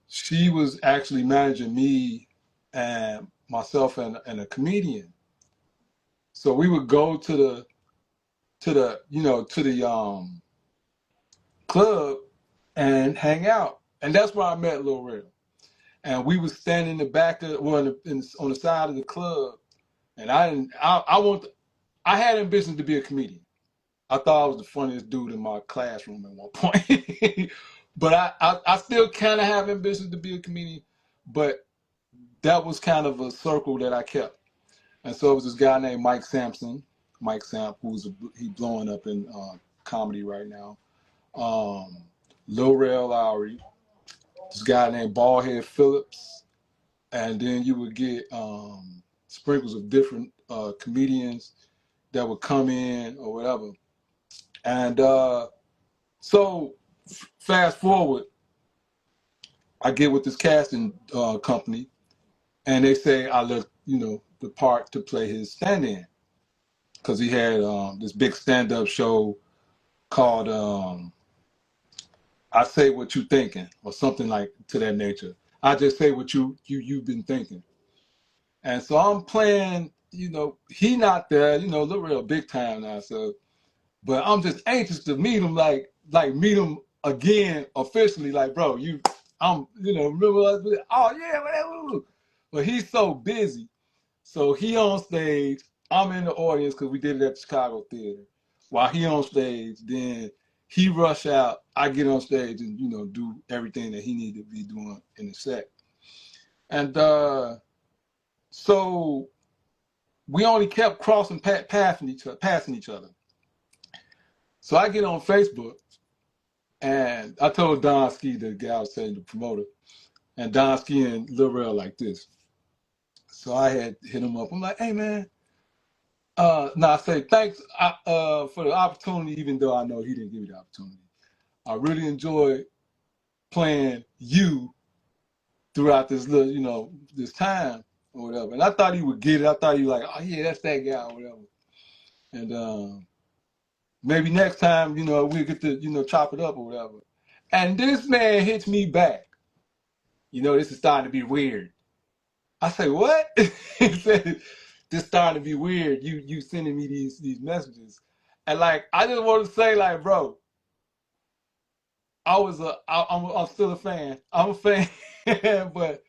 S2: she was actually managing me and myself and a comedian. So we would go to the club and hang out. And that's where I met Lil Rel. And we would stand in the back of, well, on the side of the club. And I had ambitions to be a comedian. I thought I was the funniest dude in my classroom at one point. But I still kind of have ambitions to be a comedian. But that was kind of a circle that I kept. And so it was this guy named Mike Sampson, Mike Samp, he's blowing up in comedy right now. Lil Rel Lowry, this guy named Ballhead Phillips, and then you would get sprinkles of different comedians that would come in or whatever. And so fast forward, I get with this casting company, and they say I look, the part to play his stand-in because he had this big stand-up show called "I Say What You Thinking" or something like to that nature. I just say what you've been thinking, and so I'm playing. He not there. Lil Rel big time now, so. But I'm just anxious to meet him, like meet him again officially. Like, bro, remember us? Oh yeah, whatever. But he's so busy, so he on stage. I'm in the audience because we did it at the Chicago Theater. While he on stage, then he rush out. I get on stage and do everything that he need to be doing in the set. And so we only kept crossing passing each other. So I get on Facebook and I told Don Ski, the guy I was saying, the promoter, and Don Ski and Lil Rel like this. So I had hit him up. I'm like, hey man, I say thanks for the opportunity, even though I know he didn't give me the opportunity. I really enjoyed playing you throughout this this time or whatever. And I thought he would get it. I thought he was like, oh yeah, that's that guy or whatever. And maybe next time, we'll get to, chop it up or whatever. And this man hits me back. This is starting to be weird. I say, what? He said, this starting to be weird. You sending me these messages. And like, I just want to say, like, bro, I'm still a fan. I'm a fan. But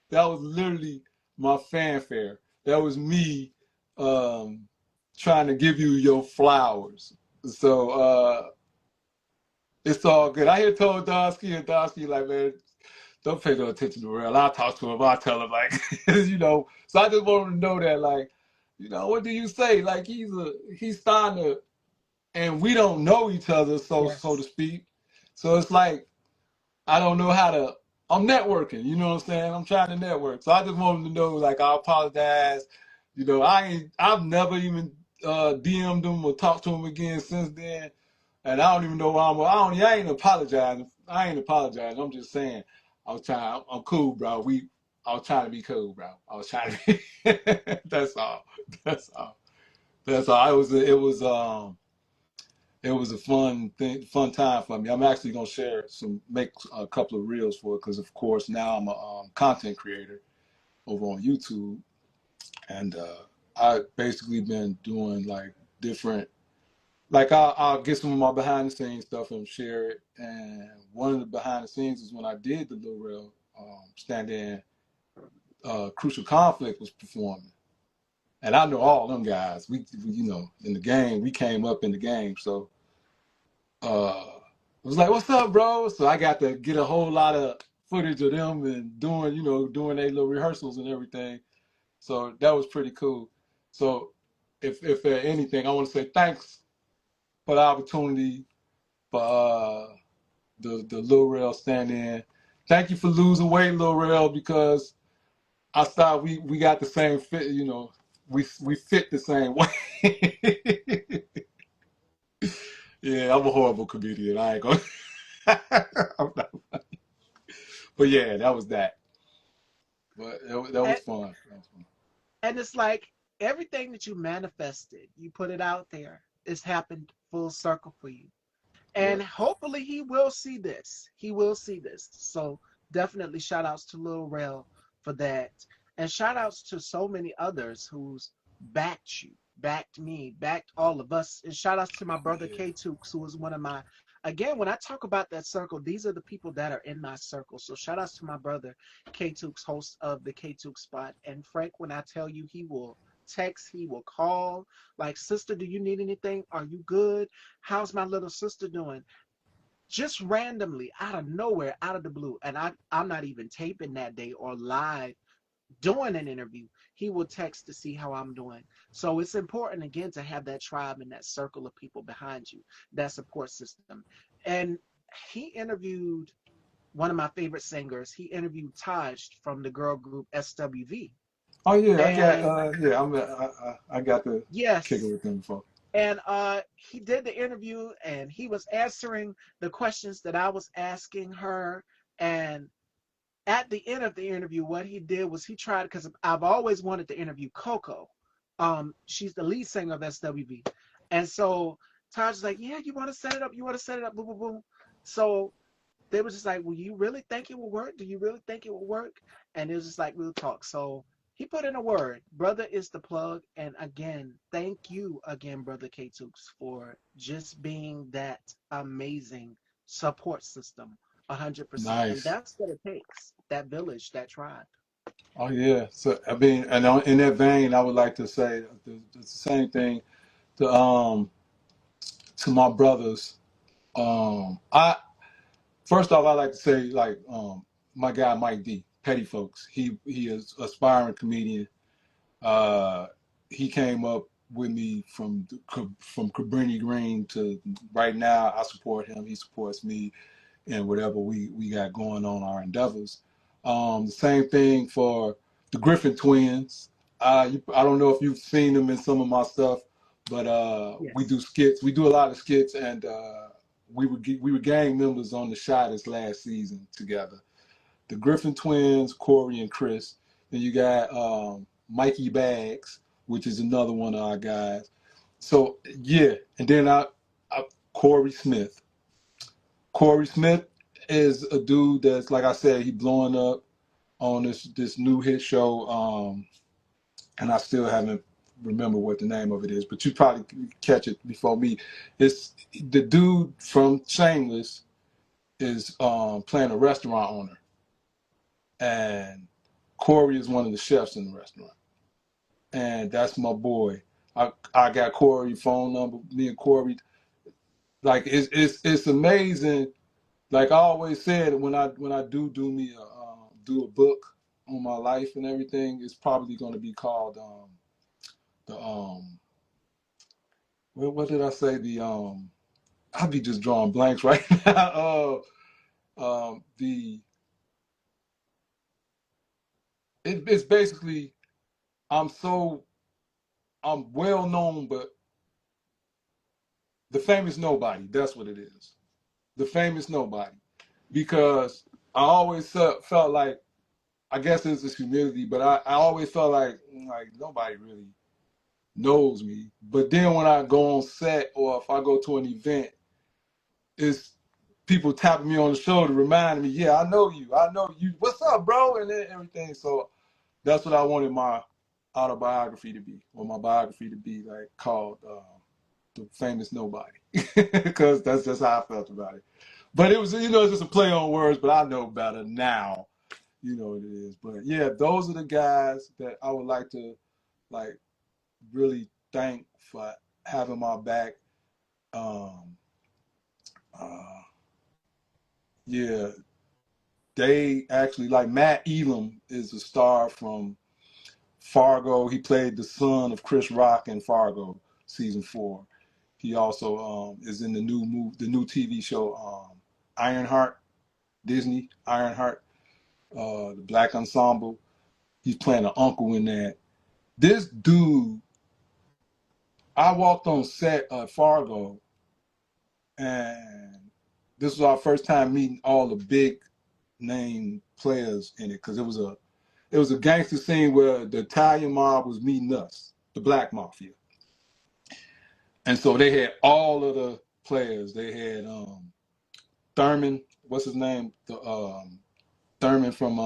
S2: that was literally my fanfare. That was me trying to give you your flowers. So it's all good. I hear told Donsky and Donsky like, man, don't pay no attention to Rel. I'll talk to him. I'll tell him like, So I just want him to know that like, what do you say? Like he's starting to, and we don't know each other, so to
S1: yes,
S2: speak. So it's like I don't know how to. I'm networking. You know what I'm saying? I'm trying to network. So I just want him to know like I apologize. I've never even DM'd him or talked to him again since then. And I don't even know why I ain't apologizing. I ain't apologizing. I'm just saying I'm cool, bro. I was trying to be cool, bro. I was trying to be that's all. That's all. That's all. It was a fun time for me. I'm actually gonna make a couple of reels for it because of course now I'm a content creator over on YouTube. And I've basically been doing like different. Like I'll get some of my behind the scenes stuff and share it. And one of the behind the scenes is when I did the Lil Rel stand-in, Crucial Conflict was performing, and I know all them guys. We in the game, we came up in the game, so was like, "What's up, bro?" So I got to get a whole lot of footage of them and doing their little rehearsals and everything. So that was pretty cool. So if anything, I want to say thanks for the opportunity for the Lil Rel stand in. Thank you for losing weight, Lil Rel, because I thought we got the same fit. We fit the same way. Yeah, I'm a horrible comedian. I ain't gonna. I'm not, but yeah, that was that. But that was
S1: And,
S2: fun. That was fun.
S1: and it's like everything that you manifested, you put it out there, it's happened full circle for you.
S2: Yeah,
S1: And hopefully he will see this. He will see this. So definitely shout outs to Lil Rel for that. And shout outs to so many others who's backed you, backed me, backed all of us. And shout outs to my brother
S2: yeah,
S1: K Tukes, who is one of my, again, when I talk about that circle, these are the people that are in my circle. So shout outs to my brother K Tukes, host of the K Tukes spot. And Frank, when I tell you he will text, he will call, like, sister, do you need anything? Are you good? How's my little sister doing? Just randomly, out of nowhere, out of the blue. And I'm not even taping that day or live doing an interview. He will text to see how I'm doing. So it's important, again, to have that tribe and that circle of people behind you, that support system. And he interviewed one of my favorite singers. He interviewed Taj from the girl group SWV.
S2: Oh yeah, I got
S1: And
S2: I got to kick it
S1: yes,
S2: with them before.
S1: and he did the interview and he was answering the questions that I was asking her. And at the end of the interview, what he did was he tried, because I've always wanted to interview Coco. She's the lead singer of SWV. And so Taj was like, yeah, you want to set it up? You want to set it up? Boom, boom, boom. So they were just like, well, you really think it will work? Do you really think it will work? And it was just like, we'll talk. So he put in a word. Brother is the plug. And again, thank you again, Brother K-Tooks, for just being that amazing support system. 100%. And
S2: Nice.
S1: that's what it takes. That village, that tribe.
S2: Oh yeah. So I mean, and in that vein, I would like to say the same thing to my brothers. I first off, I like to say like my guy Mike D, Petty Folks. He is aspiring comedian. Uh, he came up with me from Cabrini Green to right now. I support him. He supports me in whatever we got going on our endeavors. The same thing for the Griffin twins. I don't know if you've seen them in some of my stuff, but we do
S1: Yes.
S2: skits. We do a lot of skits, and we were gang members on the Shot this last season together. The Griffin twins, Corey and Chris. Then you got Mikey Bags, which is another one of our guys. So yeah, and then I Corey Smith. Corey Smith is a dude that's, like I said, he blowing up on this new hit show, and I still haven't remember what the name of it is, but you probably catch it before me. It's the dude from Shameless is playing a restaurant owner, and Corey is one of the chefs in the restaurant, and that's my boy. I got Corey's phone number. Me and Corey, like it's amazing. Like I always said, when I do me do a book on my life and everything, it's probably going to be called the what did I say, the I'll be just drawing blanks right now. The it's basically I'm so I'm well known, but the famous nobody. That's what it is. The famous nobody, because I always felt like, I guess it's this humility, but I always felt like nobody really knows me. But then when I go on set or if I go to an event, it's people tapping me on the shoulder, reminding me, yeah, I know you. I know you. What's up, bro? And then everything. So that's what I wanted my autobiography to be, or my biography to be, like, called The Famous Nobody. Because that's just how I felt about it. But it was, it's just a play on words, but I know better now. You know what it is. But yeah, those are the guys that I would like to, like, really thank for having my back. Um, yeah, they actually like Matt Elam is a star from Fargo. He played the son of Chris Rock in Fargo season 4. He also is in the new TV show Ironheart, Disney Ironheart, the Black Ensemble. He's playing an uncle in that. This dude, I walked on set at Fargo, and this was our first time meeting all the big name players in it because it was a gangster scene where the Italian mob was meeting us, the Black Mafia, and so they had all of the players. They had Thurman, what's his name? The Thurman from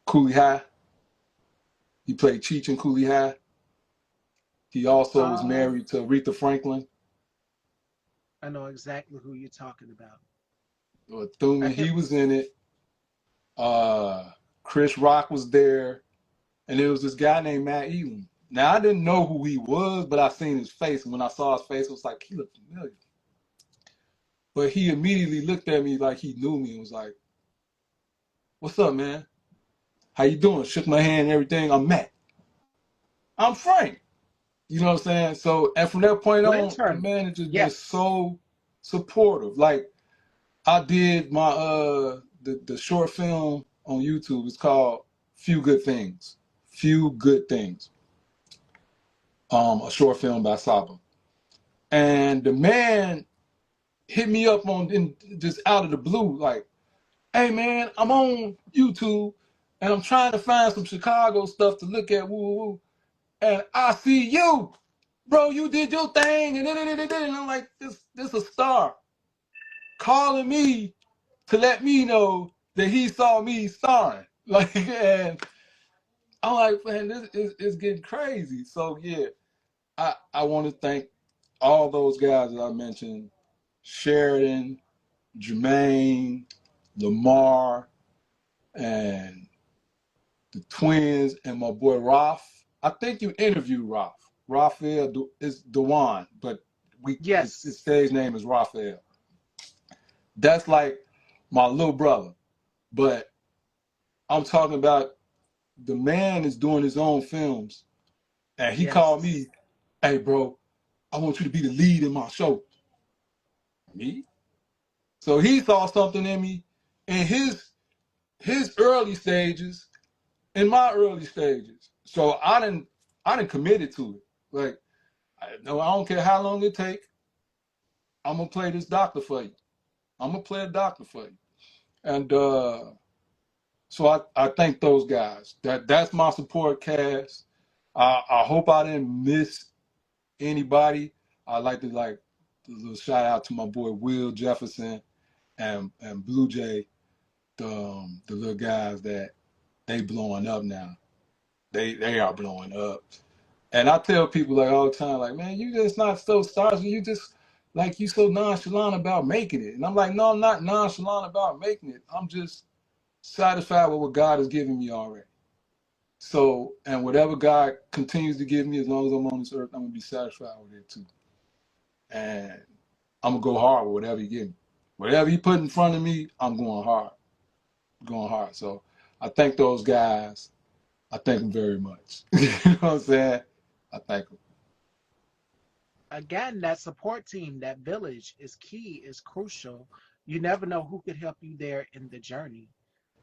S2: Cooley High. He played Cheech in Cooley High. He also was
S1: Um,
S2: married to Aretha Franklin.
S1: I know exactly who you're talking about. I
S2: Thurman, he
S1: can't.
S2: was in it. Uh, Chris Rock was there, and there was this guy named Matt Elam. Now I didn't know who he was, but I seen his face, and when I saw his face, I was like, he looked familiar. But he immediately looked at me like he knew me and was like, "What's up, man? How you doing?" Shook my hand and everything. I'm Matt. I'm Frank. You know what I'm saying? So, and from that point on, the
S1: Lantern.
S2: man has just been
S1: Yes.
S2: so supportive. Like I did my the short film on YouTube. It's called Few Good Things. Few Good Things. A short film by Saba. And the man hit me up on just out of the blue, like, "Hey man, I'm on YouTube and I'm trying to find some Chicago stuff to look at, woo woo, and I see you, bro. You did your thing, and I'm like, this a star calling me to let me know that he saw me starring." Like, and I'm like, man, this is getting crazy. So yeah, I want to thank all those guys that I mentioned: Sheridan, Jermaine, Lamar, and the twins, and my boy Ralph. I think you interviewed Ralph. Raphael is Dewan, but his
S1: Yes.
S2: stage name is Raphael. That's like my little brother. But I'm talking about the man is doing his own films, and he called
S1: Yes.
S2: me, "Hey, bro, I want you to be the lead in my show." Me? So he saw something in me in his early stages, in my early stages. So I didn't committed to it. Like, no, I don't care how long it take. I'm gonna play this doctor for you. I'm gonna play a doctor for you. And so I thank those guys. That's my support cast. I hope I didn't miss anybody. I like to a little shout out to my boy Will Jefferson and Blue Jay, the little guys that they blowing up now. They are blowing up. And I tell people like all the time, like, man, you just not so stars. You just like you so nonchalant about making it. And I'm like, no, I'm not nonchalant about making it. I'm just satisfied with what God has given me already. So, and whatever God continues to give me, as long as I'm on this earth, I'm gonna be satisfied with it too. And I'm gonna go hard with whatever He give me. Whatever He put in front of me, I'm going hard. So, I thank those guys. I thank them very much. You know what I'm saying? I thank them.
S1: Again, that support team, that village is key, is crucial. You never know who could help you there in the journey.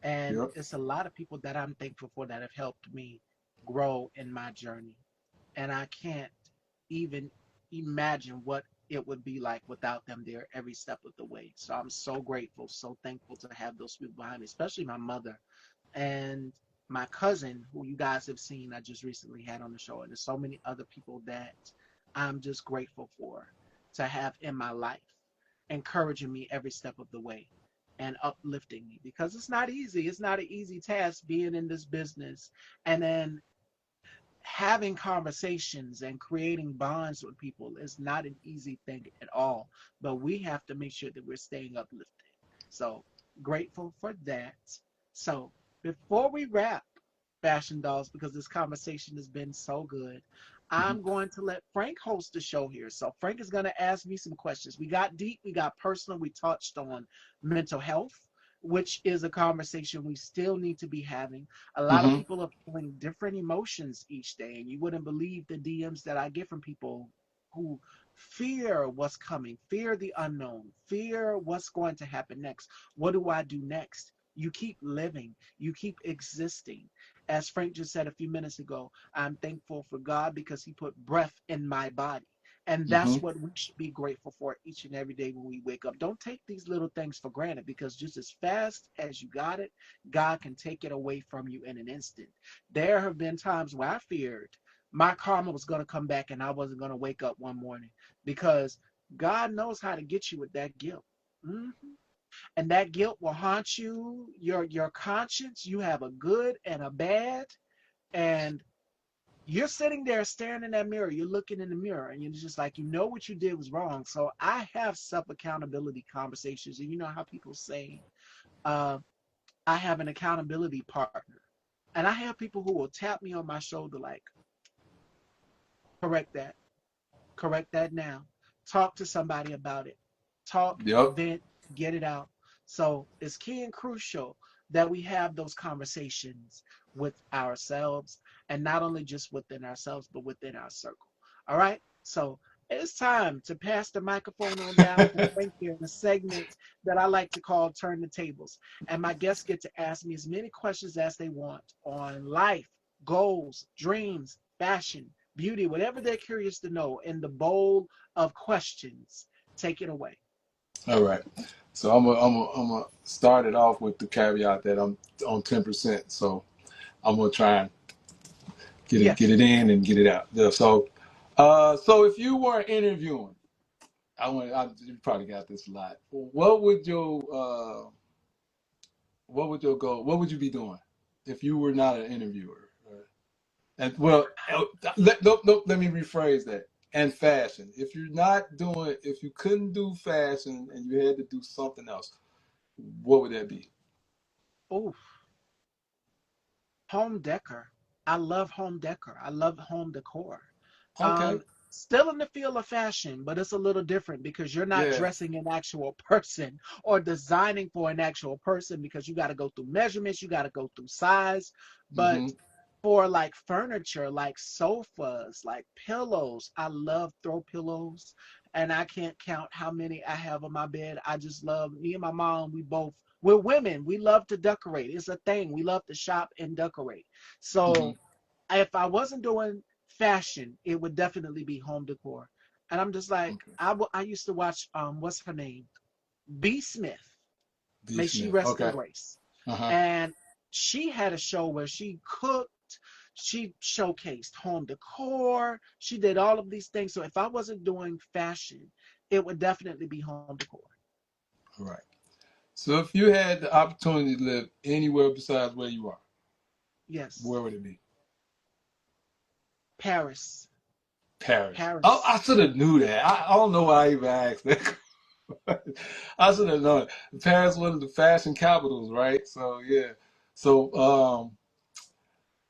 S1: And
S2: Yep.
S1: it's a lot of people that I'm thankful for that have helped me grow in my journey. And I can't even imagine what it would be like without them there every step of the way. So I'm so grateful, so thankful to have those people behind me, especially my mother and my cousin, who you guys have seen, I just recently had on the show. And there's so many other people that I'm just grateful for to have in my life, encouraging me every step of the way and uplifting me because it's not easy. It's not an easy task being in this business and then having conversations and creating bonds with people is not an easy thing at all. But we have to make sure that we're staying uplifted. So grateful for that. So before we wrap, Fashion Dolls, because this conversation has been so good,
S2: Mhm.
S1: I'm going to let Frank host the show here. So Frank is going to ask me some questions. We got deep, we got personal, we touched on mental health, which is a conversation we still need to be having. A lot of
S2: Mhm.
S1: people are feeling different emotions each day, and you wouldn't believe the DMs that I get from people who fear what's coming, fear the unknown, fear what's going to happen next. What do I do next? You keep living, you keep existing. As Frank just said a few minutes ago, I'm thankful for God because He put breath in my body. And
S2: Mhm.
S1: that's what we should be grateful for each and every day when we wake up. Don't take these little things for granted because just as fast as you got it, God can take it away from you in an instant. There have been times where I feared my karma was going to come back and I wasn't going to wake up one morning because God knows how to get you with that guilt. Mhm. And that guilt will haunt you, your conscience. You have a good and a bad, and you're sitting there staring in that mirror. You're looking in the mirror, and you're just like, you know what you did was wrong. So I have self accountability conversations, and you know how people say, uh, I have an accountability partner, and I have people who will tap me on my shoulder, like, correct that. Correct that now. Talk to somebody about it. Talk,
S2: Yep.
S1: vent, get it out. So it's key and crucial that we have those conversations with ourselves, and not only just within ourselves, but within our circle. All right. So it's time to pass the microphone on down to Frank here in a segment that I like to call Turn the Tables. And my guests get to ask me as many questions as they want on life, goals, dreams, fashion, beauty, whatever they're curious to know in the bowl of questions. Take it away.
S2: All right. So I'm gonna start it off with the caveat that I'm on 10%. So I'm gonna try and get
S1: Yes.
S2: it in and get it out. Yeah, so so if you were interviewing, you probably got this a lot. What would your goal? What would you be doing if you were not an interviewer? And well, let me rephrase that. And fashion. If you couldn't do fashion and you had to do something else, what would that be?
S1: Oh, home decor. I love home decor. I love home decor.
S2: Okay.
S1: Um, Still in the field of fashion, but it's a little different because you're not
S2: Yeah.
S1: dressing an actual person or designing for an actual person because you got to go through measurements, you got to go through size. But
S2: Mm-hmm.
S1: for like furniture, like sofas, like pillows, I love throw pillows, and I can't count how many I have on my bed. I just love me and my mom. We're women. We love to decorate. It's a thing. We love to shop and decorate.
S2: Mm-hmm.
S1: So if I wasn't doing fashion, it would definitely be home decor. And I'm just like,
S2: Okay.
S1: I used to watch what's her name? B. Smith.
S2: D.
S1: May she
S2: Smith.
S1: rest in
S2: Okay.
S1: grace.
S2: Uh-huh.
S1: And she had a show where she cooked, she showcased home decor, she did all of these things. So if I wasn't doing fashion, it would definitely be home decor.
S2: All right. So if you had the opportunity to live anywhere besides where you are,
S1: Yes.
S2: where would it be?
S1: Paris.
S2: Paris. Oh,
S1: Paris.
S2: I should have knew that. I don't know why I even asked that. I should have known. Paris was one of the fashion capitals, right? So yeah. So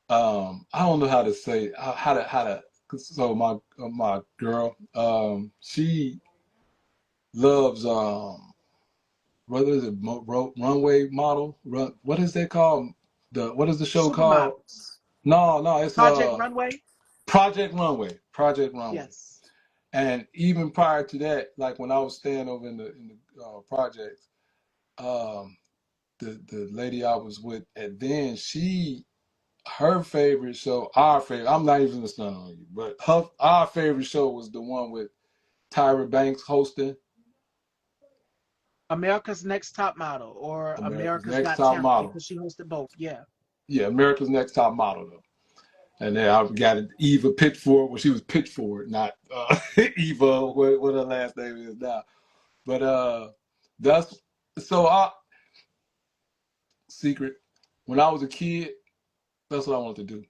S2: I don't know how to say how to. So my girl, she loves what is it? Runway model. What is that called? What is the show called?
S1: Supermodels.
S2: No, it's
S1: Project Runway?
S2: Project Runway. Project Runway.
S1: Yes.
S2: And even prior to that, like when I was staying over in the projects, um, the lady I was with at then, her favorite show, our favorite. I'm not even listening on you, but our favorite show was the one with Tyra Banks hosting,
S1: America's Next Top Model or
S2: America's
S1: America's
S2: Next
S1: Got
S2: Top
S1: Talent
S2: Model.
S1: because she hosted both. Yeah.
S2: Yeah, America's Next Top Model though. And then I got Eva Pitchford. Well, she was Pitchford, not Eva. What her last name is now. But that's so. I secret. When I was a kid, that's what I wanted to do.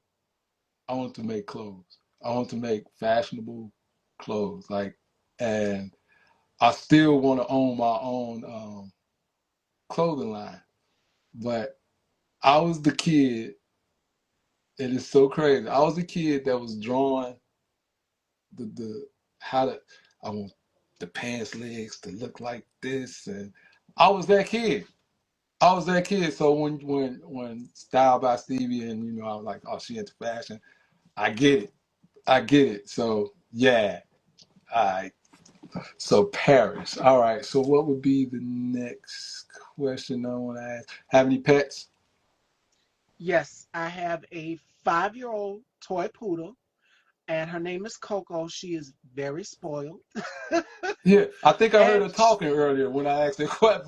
S2: I wanted to make clothes. I wanted to make fashionable clothes. And I still want to own my own clothing line. But I was the kid. It is so crazy. I was the kid that was drawing the how to I want the pants legs to look like this, and I was that kid. I was that kid. So when Style by Stevie and I was like, oh, she into fashion. I get it. I get it. So yeah. All right. So Paris. All right. So what would be the next question I want to ask? Have any pets?
S1: Yes, I have a 5-year-old toy poodle, and her name is Coco. She is very spoiled.
S2: Yeah, I think I heard
S1: and
S2: her talking earlier when I asked her question.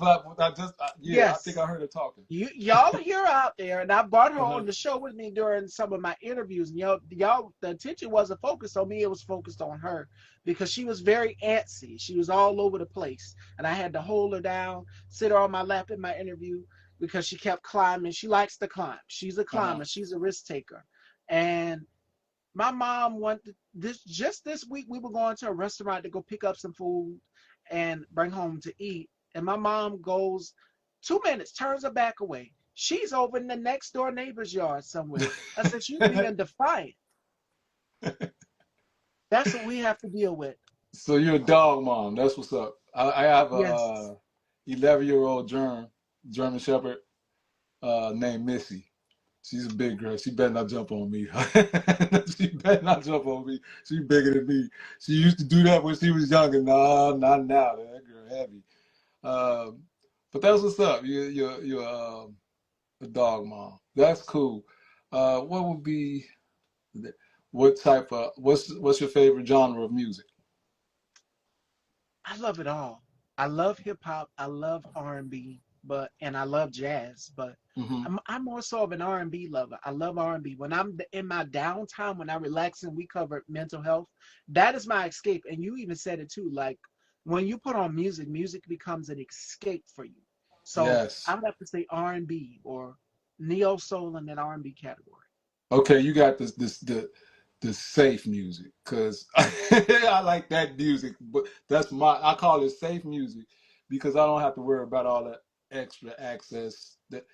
S2: Yeah, I think
S1: yes,
S2: I heard her talking.
S1: y'all hear her out there, and I brought her
S2: Uh-huh.
S1: on the show with me during some of my interviews. And y'all, the attention wasn't focused on me; it was focused on her because she was very antsy. She was all over the place, and I had to hold her down, sit her on my lap in my interview because she kept climbing. She likes to climb. She's a
S2: Uh-huh.
S1: climber. She's a risk taker, and my mom wanted this week we were going to a restaurant to go pick up some food and bring home to eat, and my mom goes 2 minutes, turns her back away. She's over in the next door neighbor's yard somewhere. I said, she's being defiant. That's what we have to deal with.
S2: So you're a dog mom. That's what's up. I have a
S1: Yes.
S2: 11-year-old German Shepherd named Missy. She's a big girl. She better not jump on me. She better not jump on me. She's bigger than me. She used to do that when she was younger. Nah, not now. That girl heavy. Um, but that's what's up. You're a dog mom. That's cool. What would be what type of what's your favorite genre of music?
S1: I love it all. I love hip hop. I love R&B, and I love jazz. But
S2: Hmm.
S1: I'm more so of an R&B lover. I love R&B. When I'm in my downtime, when I relax, and we covered mental health, that is my escape. And you even said it too. Like when you put on music, music becomes an escape for you. So I
S2: Yes.
S1: would have to say R&B or neo soul in that R&B category.
S2: Okay, you got the safe music because I like that music, but I call it safe music because I don't have to worry about all that extra access. That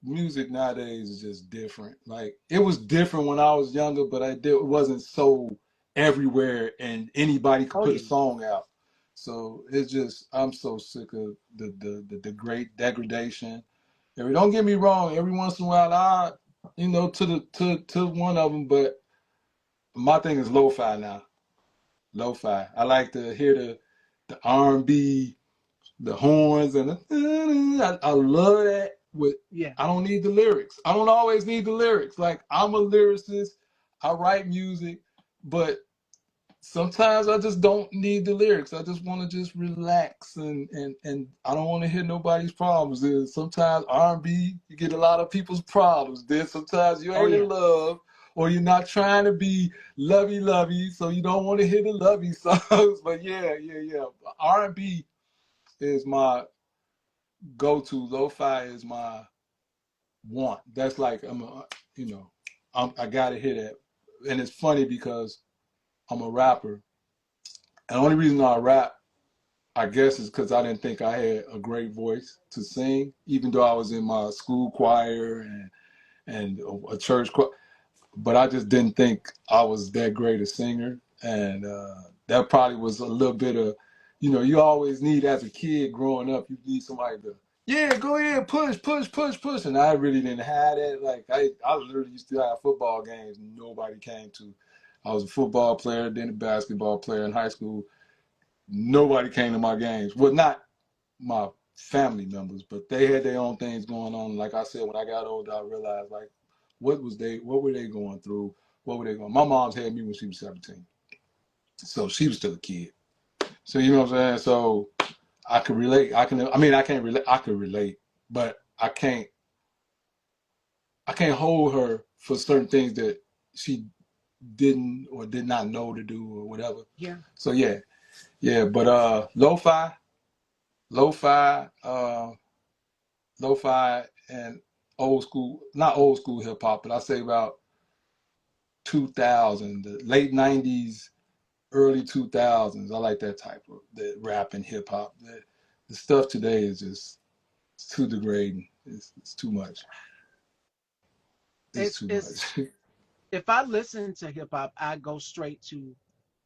S2: music nowadays is just different. Like it was different when I was younger, but it wasn't so everywhere and anybody could
S1: Oh
S2: put a
S1: yeah.
S2: song out. So it's just I'm so sick of the great degradation. Don't get me wrong. Every once in a while, to one of them, but my thing is lo-fi now. Lo-fi. I like to hear the R&B, the horns, and I love that.
S1: Yeah.
S2: I don't need the lyrics. I don't always need the lyrics. Like I'm a lyricist. I write music, but sometimes I just don't need the lyrics. I just want to just relax and I don't want to hear nobody's problems. And sometimes R&B, you get a lot of people's problems. Then sometimes you
S1: Oh
S2: ain't
S1: yeah.
S2: in love or you're not trying to be lovey-lovey, so you don't want to hear the lovey songs. But yeah. R&B is my go-to. Lo-fi is my want. That's like you know, I gotta hear that. And it's funny because I'm a rapper. And the only reason I rap I guess it's because I didn't think I had a great voice to sing, even though I was in my school choir and a church choir. But I just didn't think I was that great a singer, and that probably was a little bit of, you always need as a kid growing up, you need somebody to, yeah, go ahead, push, and I really didn't have that. Like I literally used to have football games nobody came to. I was a football player, then a basketball player in high school. Nobody came to my games. Well, not my family members, but they had their own things going on. Like I said, when I got older, I realized like what were they going through? What were they going? My mom's had me when she was 17, so she was still a kid. So you know what I'm saying. So I could relate. I can't relate. I could relate, but I can't hold her for certain things that she didn't or did not know to do or whatever.
S1: Yeah.
S2: So yeah. But lo-fi, lo-fi and old school, not old school hip hop, but I say about 2000, the late 90s, early 2000s. I like that type of the rap and hip hop. The stuff today is just it's too degrading. It's too much. It's too
S1: It's
S2: much.
S1: if I listen to hip hop, I go straight to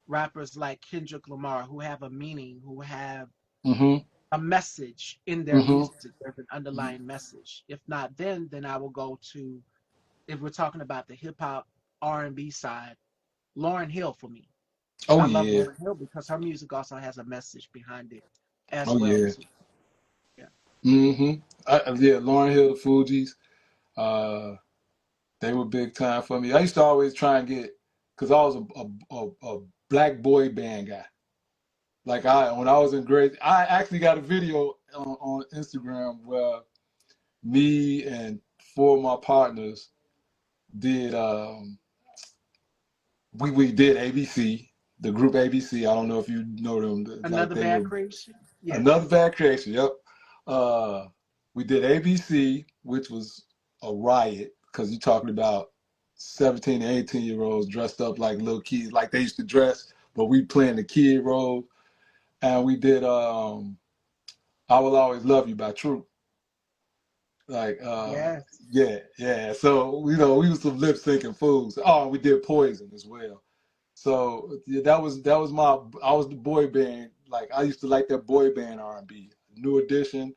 S1: rappers like Kendrick Lamar who have a meaning, who have
S2: Mhm.
S1: a message in their
S2: Mhm.
S1: music. There's an underlying message. If not, then I will go to, if we're talking about the hip hop R&B side, Lauryn Hill for me.
S2: Oh
S1: I love
S2: yeah.
S1: Lauryn Hill because her music also has a message behind it as
S2: Oh
S1: well
S2: yeah.
S1: too. Yeah.
S2: Mhm. Yeah, Lauryn Hill, the Fugees. Uh, they were big time for me. I used to always try and get, cause I was a black boy band guy. Like when I was in grade, I actually got a video on Instagram where me and four of my partners did we did ABC, the group ABC. I don't know if you know them. Like
S1: Another
S2: they
S1: Bad
S2: were
S1: Creation.
S2: another
S1: Yes.
S2: bad creation. Yep. We did ABC, which was a riot because you're talking about 17 and 18-year-olds dressed up like little kids, like they used to dress, but we playing the kid role. And we did I Will Always Love You by True. Like,
S1: Yes.
S2: yeah, yeah. So, we was some lip syncing fools. Oh, and we did Poison as well. So yeah, that was my I was the boy band. Like I used to like that boy band R&B. New Edition.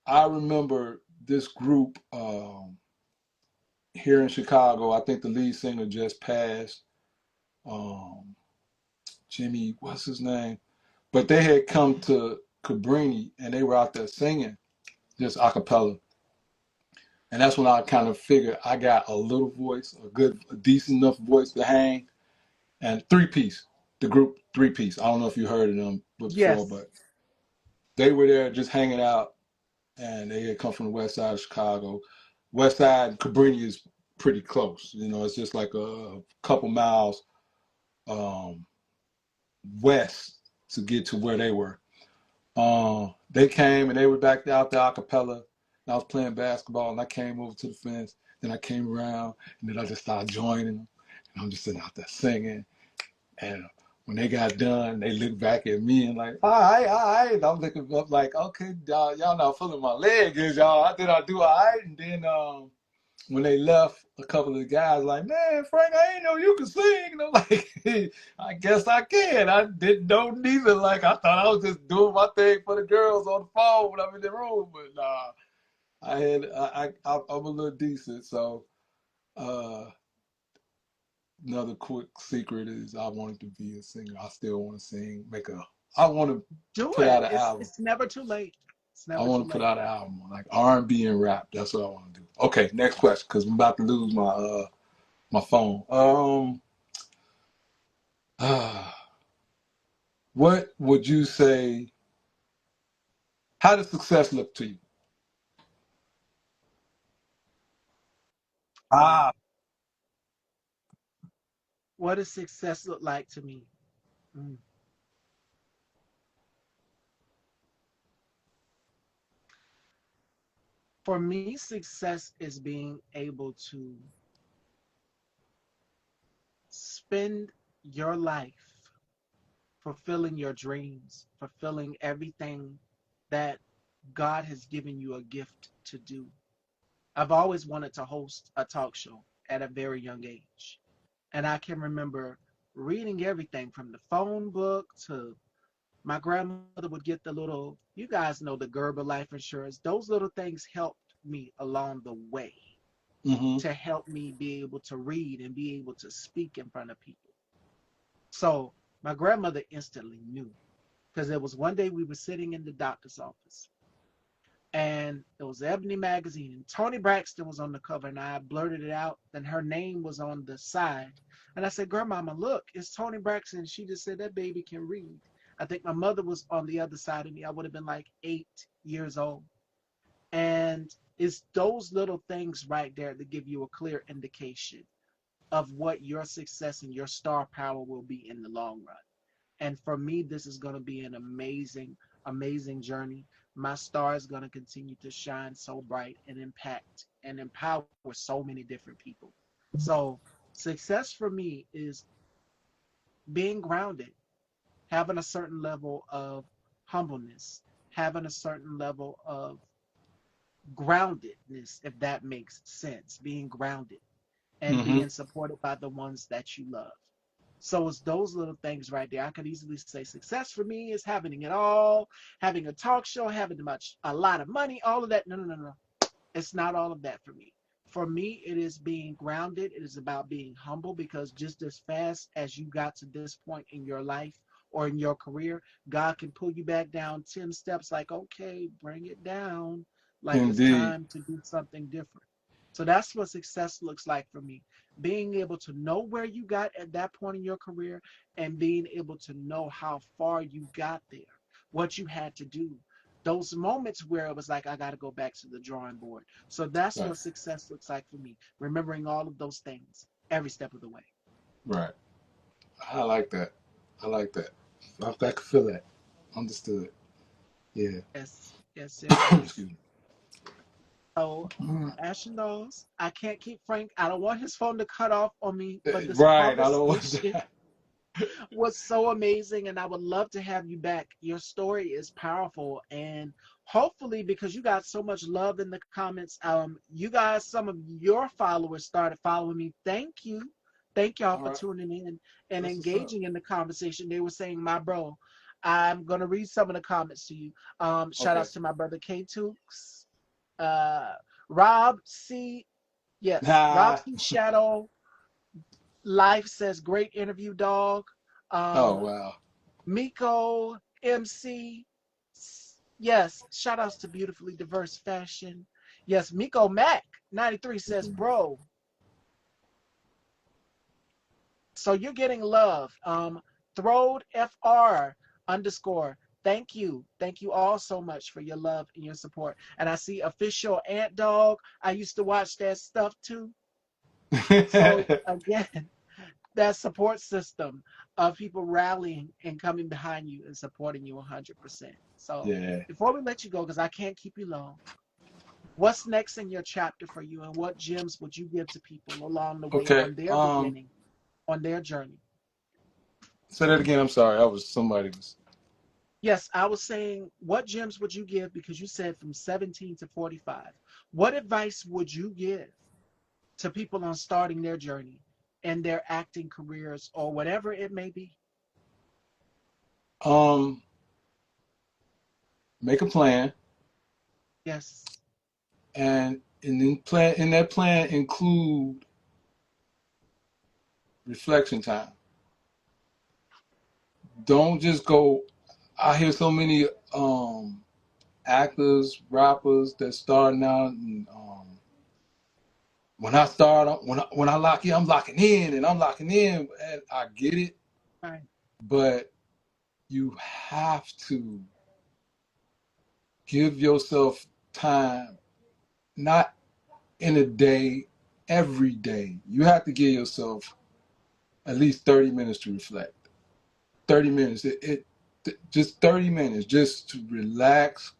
S2: I remember this group here in Chicago. I think the lead singer just passed. Um, Jimmy, what's his name? But they had come to Cabrini and they were out there singing just a cappella. And that's when I kind of figured I got a little voice, a decent enough voice to hang. And Three Piece, the group Three Piece. I don't know if you heard of them before,
S1: Yes.
S2: but they were there just hanging out, and they had come from the west side of Chicago. West side, Cabrini is pretty close. It's just like a couple miles um, west to get to where they were. They came and they were back out there a cappella. And I was playing basketball and I came over to the fence. Then I came around and then I just started joining them. And I'm just sitting out there singing. And when they got done, they looked back at me and like, all right, all right. And I'm looking up like, okay, y'all not feeling my leg, is y'all? I did I do all right? And then when they left, a couple of the guys like, man, Frank, I ain't know you could sing. And I'm like, I guess I can. I didn't know neither. Like I thought I was just doing my thing for the girls on the phone when I'm in the room, but nah, I'm a little decent. So uh, another quick secret is I wanted to be a singer. I still want to sing. I want to
S1: Do
S2: put out
S1: it.
S2: an album.
S1: It's never too late. It's
S2: I
S1: never too
S2: want to put
S1: late.
S2: out an album like R&B and rap. That's what I want to do. Okay, next question because I'm about to lose my phone. What would you say? How does success look to you?
S1: Wow.
S2: Ah.
S1: What does success look like to me? Mm. For me, success is being able to spend your life fulfilling your dreams, fulfilling everything that God has given you a gift to do. I've always wanted to host a talk show at a very young age. And I can remember reading everything from the phone book to my grandmother would get the little, you guys know the Gerber life insurance. Those little things helped me along the way
S2: Mm-hmm.
S1: to help me be able to read and be able to speak in front of people. So my grandmother instantly knew because there was one day we were sitting in the doctor's office and it was Ebony magazine and Tony Braxton was on the cover and I blurted it out and her name was on the side and I said, Grandmama, look, it's Tony Braxton. She just said that baby can read. I think my mother was on the other side of me. I would have been like 8 years old. And it's those little things right there that give you a clear indication of what your success and your star power will be in the long run. And for me, this is going to be an amazing, amazing journey. My star is going to continue to shine so bright and impact and empower so many different people. So, success for me is being grounded, having a certain level of humbleness, having a certain level of groundedness, if that makes sense, being grounded and
S2: Mm-hmm.
S1: being supported by the ones that you love. So it's those little things right there. I could easily say success for me is having it all, having a talk show, having a lot of money, all of that. No, no, no, no. It's not all of that for me. For me, it is being grounded. It is about being humble because just as fast as you got to this point in your life or in your career, God can pull you back down 10 steps like, okay, bring it down. Like it's
S2: Indeed.
S1: time to do something different. So that's what success looks like for me. Being able to know where you got at that point in your career and being able to know how far you got there, what you had to do, those moments where it was like, I got to go back to the drawing board. So that's
S2: Right.
S1: what success looks like for me. Remembering all of those things every step of the way.
S2: Right. I like that. I like that. I can feel that. Understood. Yeah.
S1: Yes, yes, yes, yes.
S2: Excuse me.
S1: So, Ashen Dolls, I can't keep Frank. I don't want his phone to cut off on me, but this
S2: Right. I don't want
S1: conversation
S2: that.
S1: was so amazing, and I would love to have you back. Your story is powerful, and hopefully, because you got so much love in the comments, you guys, some of your followers started following me. Thank y'all
S2: All
S1: for
S2: right.
S1: tuning in and
S2: That's what's up.
S1: engaging in the conversation. They were saying, "My bro." I'm gonna read some of the comments to you. Shout
S2: Okay.
S1: outs to my brother K Tukes, uh, Rob C. Yes, Rob
S2: Nah.
S1: C. Shadow. Life says great interview, dog.
S2: Oh
S1: Um,
S2: wow.
S1: Miko MC. Yes, shout outs to beautifully diverse fashion. Yes, Miko Mac 93 says, bro, so you're getting love. Throwed FR underscore. Thank you. Thank you all so much for your love and your support. And I see official Ant Dog. I used to watch that stuff too. So again, that support system of people rallying and coming behind you and supporting you 100%. So
S2: Yeah.
S1: before we let you go, because I can't keep you long, what's next in your chapter for you and what gems would you give to people along the way
S2: Okay.
S1: on their beginning, on their journey?
S2: Say that again. I'm sorry. I was somebody was.
S1: Yes, I was saying, what gems would you give? Because you said from 17 to 45. What advice would you give to people on starting their journey and their acting careers or whatever it may be?
S2: Um. Make a plan,
S1: Yes.
S2: and then plan in that plan include reflection time. Don't just go. I hear so many actors, rappers that starting out, and when I lock in, I'm locking in, and I'm locking in, and I get it,
S1: Right.
S2: but you have to give yourself time, not in a day, every day. You have to give yourself at least 30 minutes to reflect. 30 minutes. Just 30 minutes just to relax,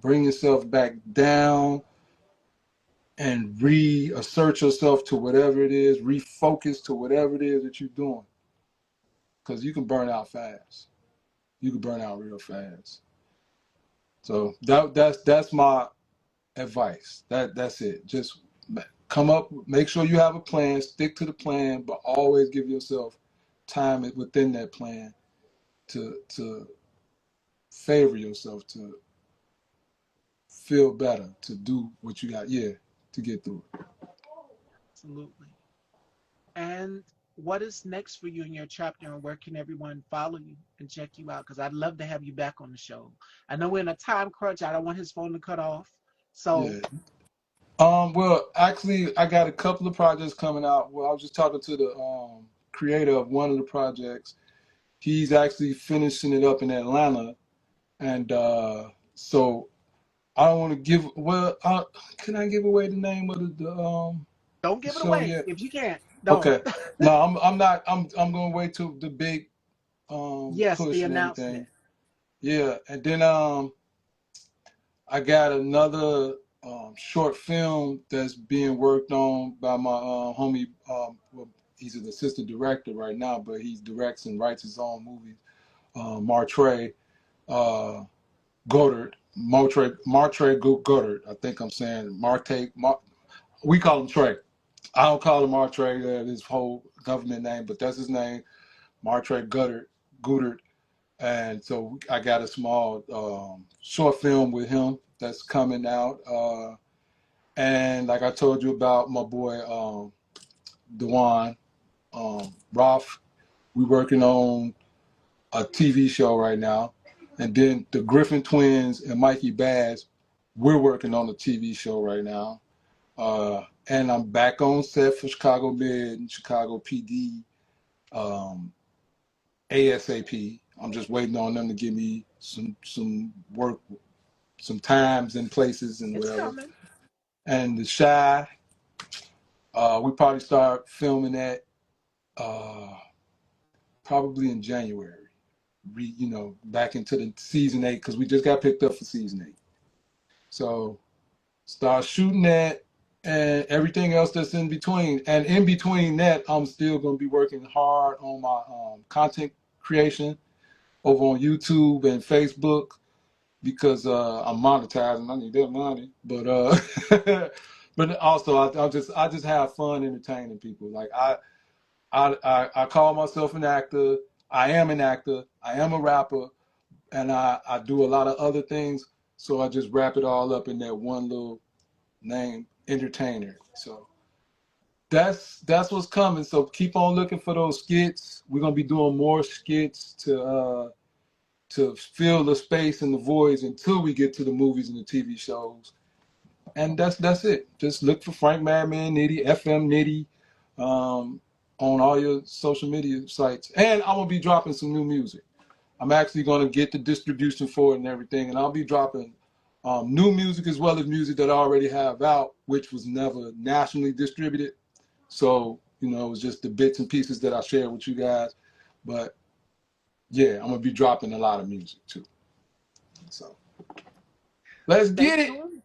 S2: bring yourself back down and reassert yourself to whatever it is, refocus to whatever it is that you're doing. Because you can burn out fast. You can burn out real fast. So that's my advice. That's it. Just come up, make sure you have a plan, stick to the plan, but always give yourself time within that plan to favor yourself, to feel better, to do what you got, yeah, to get through it.
S1: Absolutely. And what is next for you in your chapter, and where can everyone follow you and check you out? Because I'd love to have you back on the show. I know we're in a time crunch. I don't want his phone to cut off. So
S2: Yeah. Well, actually, I got a couple of projects coming out. Well, I was just talking to the creator of one of the projects. He's actually finishing it up in Atlanta, and so I don't want to give. Well, can I give away the name of
S1: don't
S2: the
S1: give it
S2: show
S1: away
S2: yet?
S1: if you can't. Don't.
S2: Okay. No, I'm not. I'm gonna wait till the big
S1: Yes, the
S2: push and
S1: announcement.
S2: everything. Yeah, and then I got another short film that's being worked on by my homie. Well, he's an assistant director right now, but he directs and writes his own movies. Martre uh, Goddard, Martre Goddard. I think I'm saying Marte. We call him Trey. I don't call him Martre, his whole government name, but that's his name, Martre Goodard. And so I got a small short film with him that's coming out. And like I told you about my boy Dewan Roth, we working on a TV show right now. And then the Griffin twins and Mikey Baz, we're working on a TV show right now. And I'm back on set for Chicago Med and Chicago PD ASAP. I'm just waiting on them to give me some work, some times and places and
S1: It's
S2: whatever.
S1: coming.
S2: And The Shy, we probably start filming that probably in January. Back into the season 8 because we just got picked up for season 8. So start shooting that and everything else that's in between. And in between that, I'm still going to be working hard on my content creation over on YouTube and Facebook because I'm monetizing. I need that money, but but also I just have fun entertaining people. Like I call myself an actor. I am an actor. I am a rapper, and I do a lot of other things. So I just wrap it all up in that one little name, entertainer. So that's what's coming. So keep on looking for those skits. We're gonna be doing more skits to fill the space and the voids until we get to the movies and the TV shows. And that's it. Just look for Frank Madman Nitty, fmnitty, on all your social media sites. And I'm gonna be dropping some new music. I'm actually gonna get the distribution for it and everything, and I'll be dropping new music as well as music that I already have out, which was never nationally distributed. So it was just the bits and pieces that I share with you guys. But yeah, I'm gonna be dropping a lot of music too. So let's
S1: Stay
S2: get it.
S1: tuned.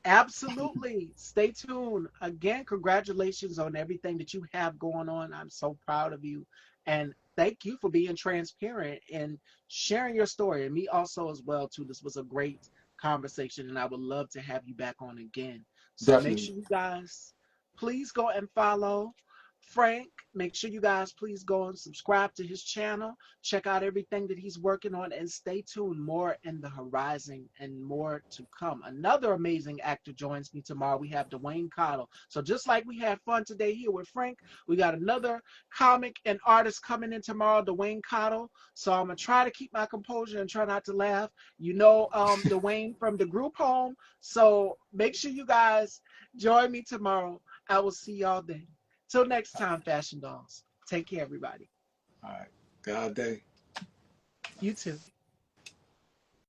S1: Absolutely. Stay tuned. Again, congratulations on everything that you have going on. I'm so proud of you. And thank you for being transparent and sharing your story. And me also as well, too. This was a great conversation, and I would love to have you back on again. So make
S2: Definitely.
S1: sure you guys please go and follow Frank. Make sure you guys please go and subscribe to his channel. Check out everything that he's working on and stay tuned. More in the horizon and more to come. Another amazing actor joins me tomorrow. We have Dwayne Cottle. So just like we had fun today here with Frank, we got another comic and artist coming in tomorrow, Dwayne Cottle. So I'm going to try to keep my composure and try not to laugh. Dwayne from the group home. So make sure you guys join me tomorrow. I will see y'all then. Till next time, Fashion Dolls. Take care, everybody.
S2: All right. God day.
S1: You too.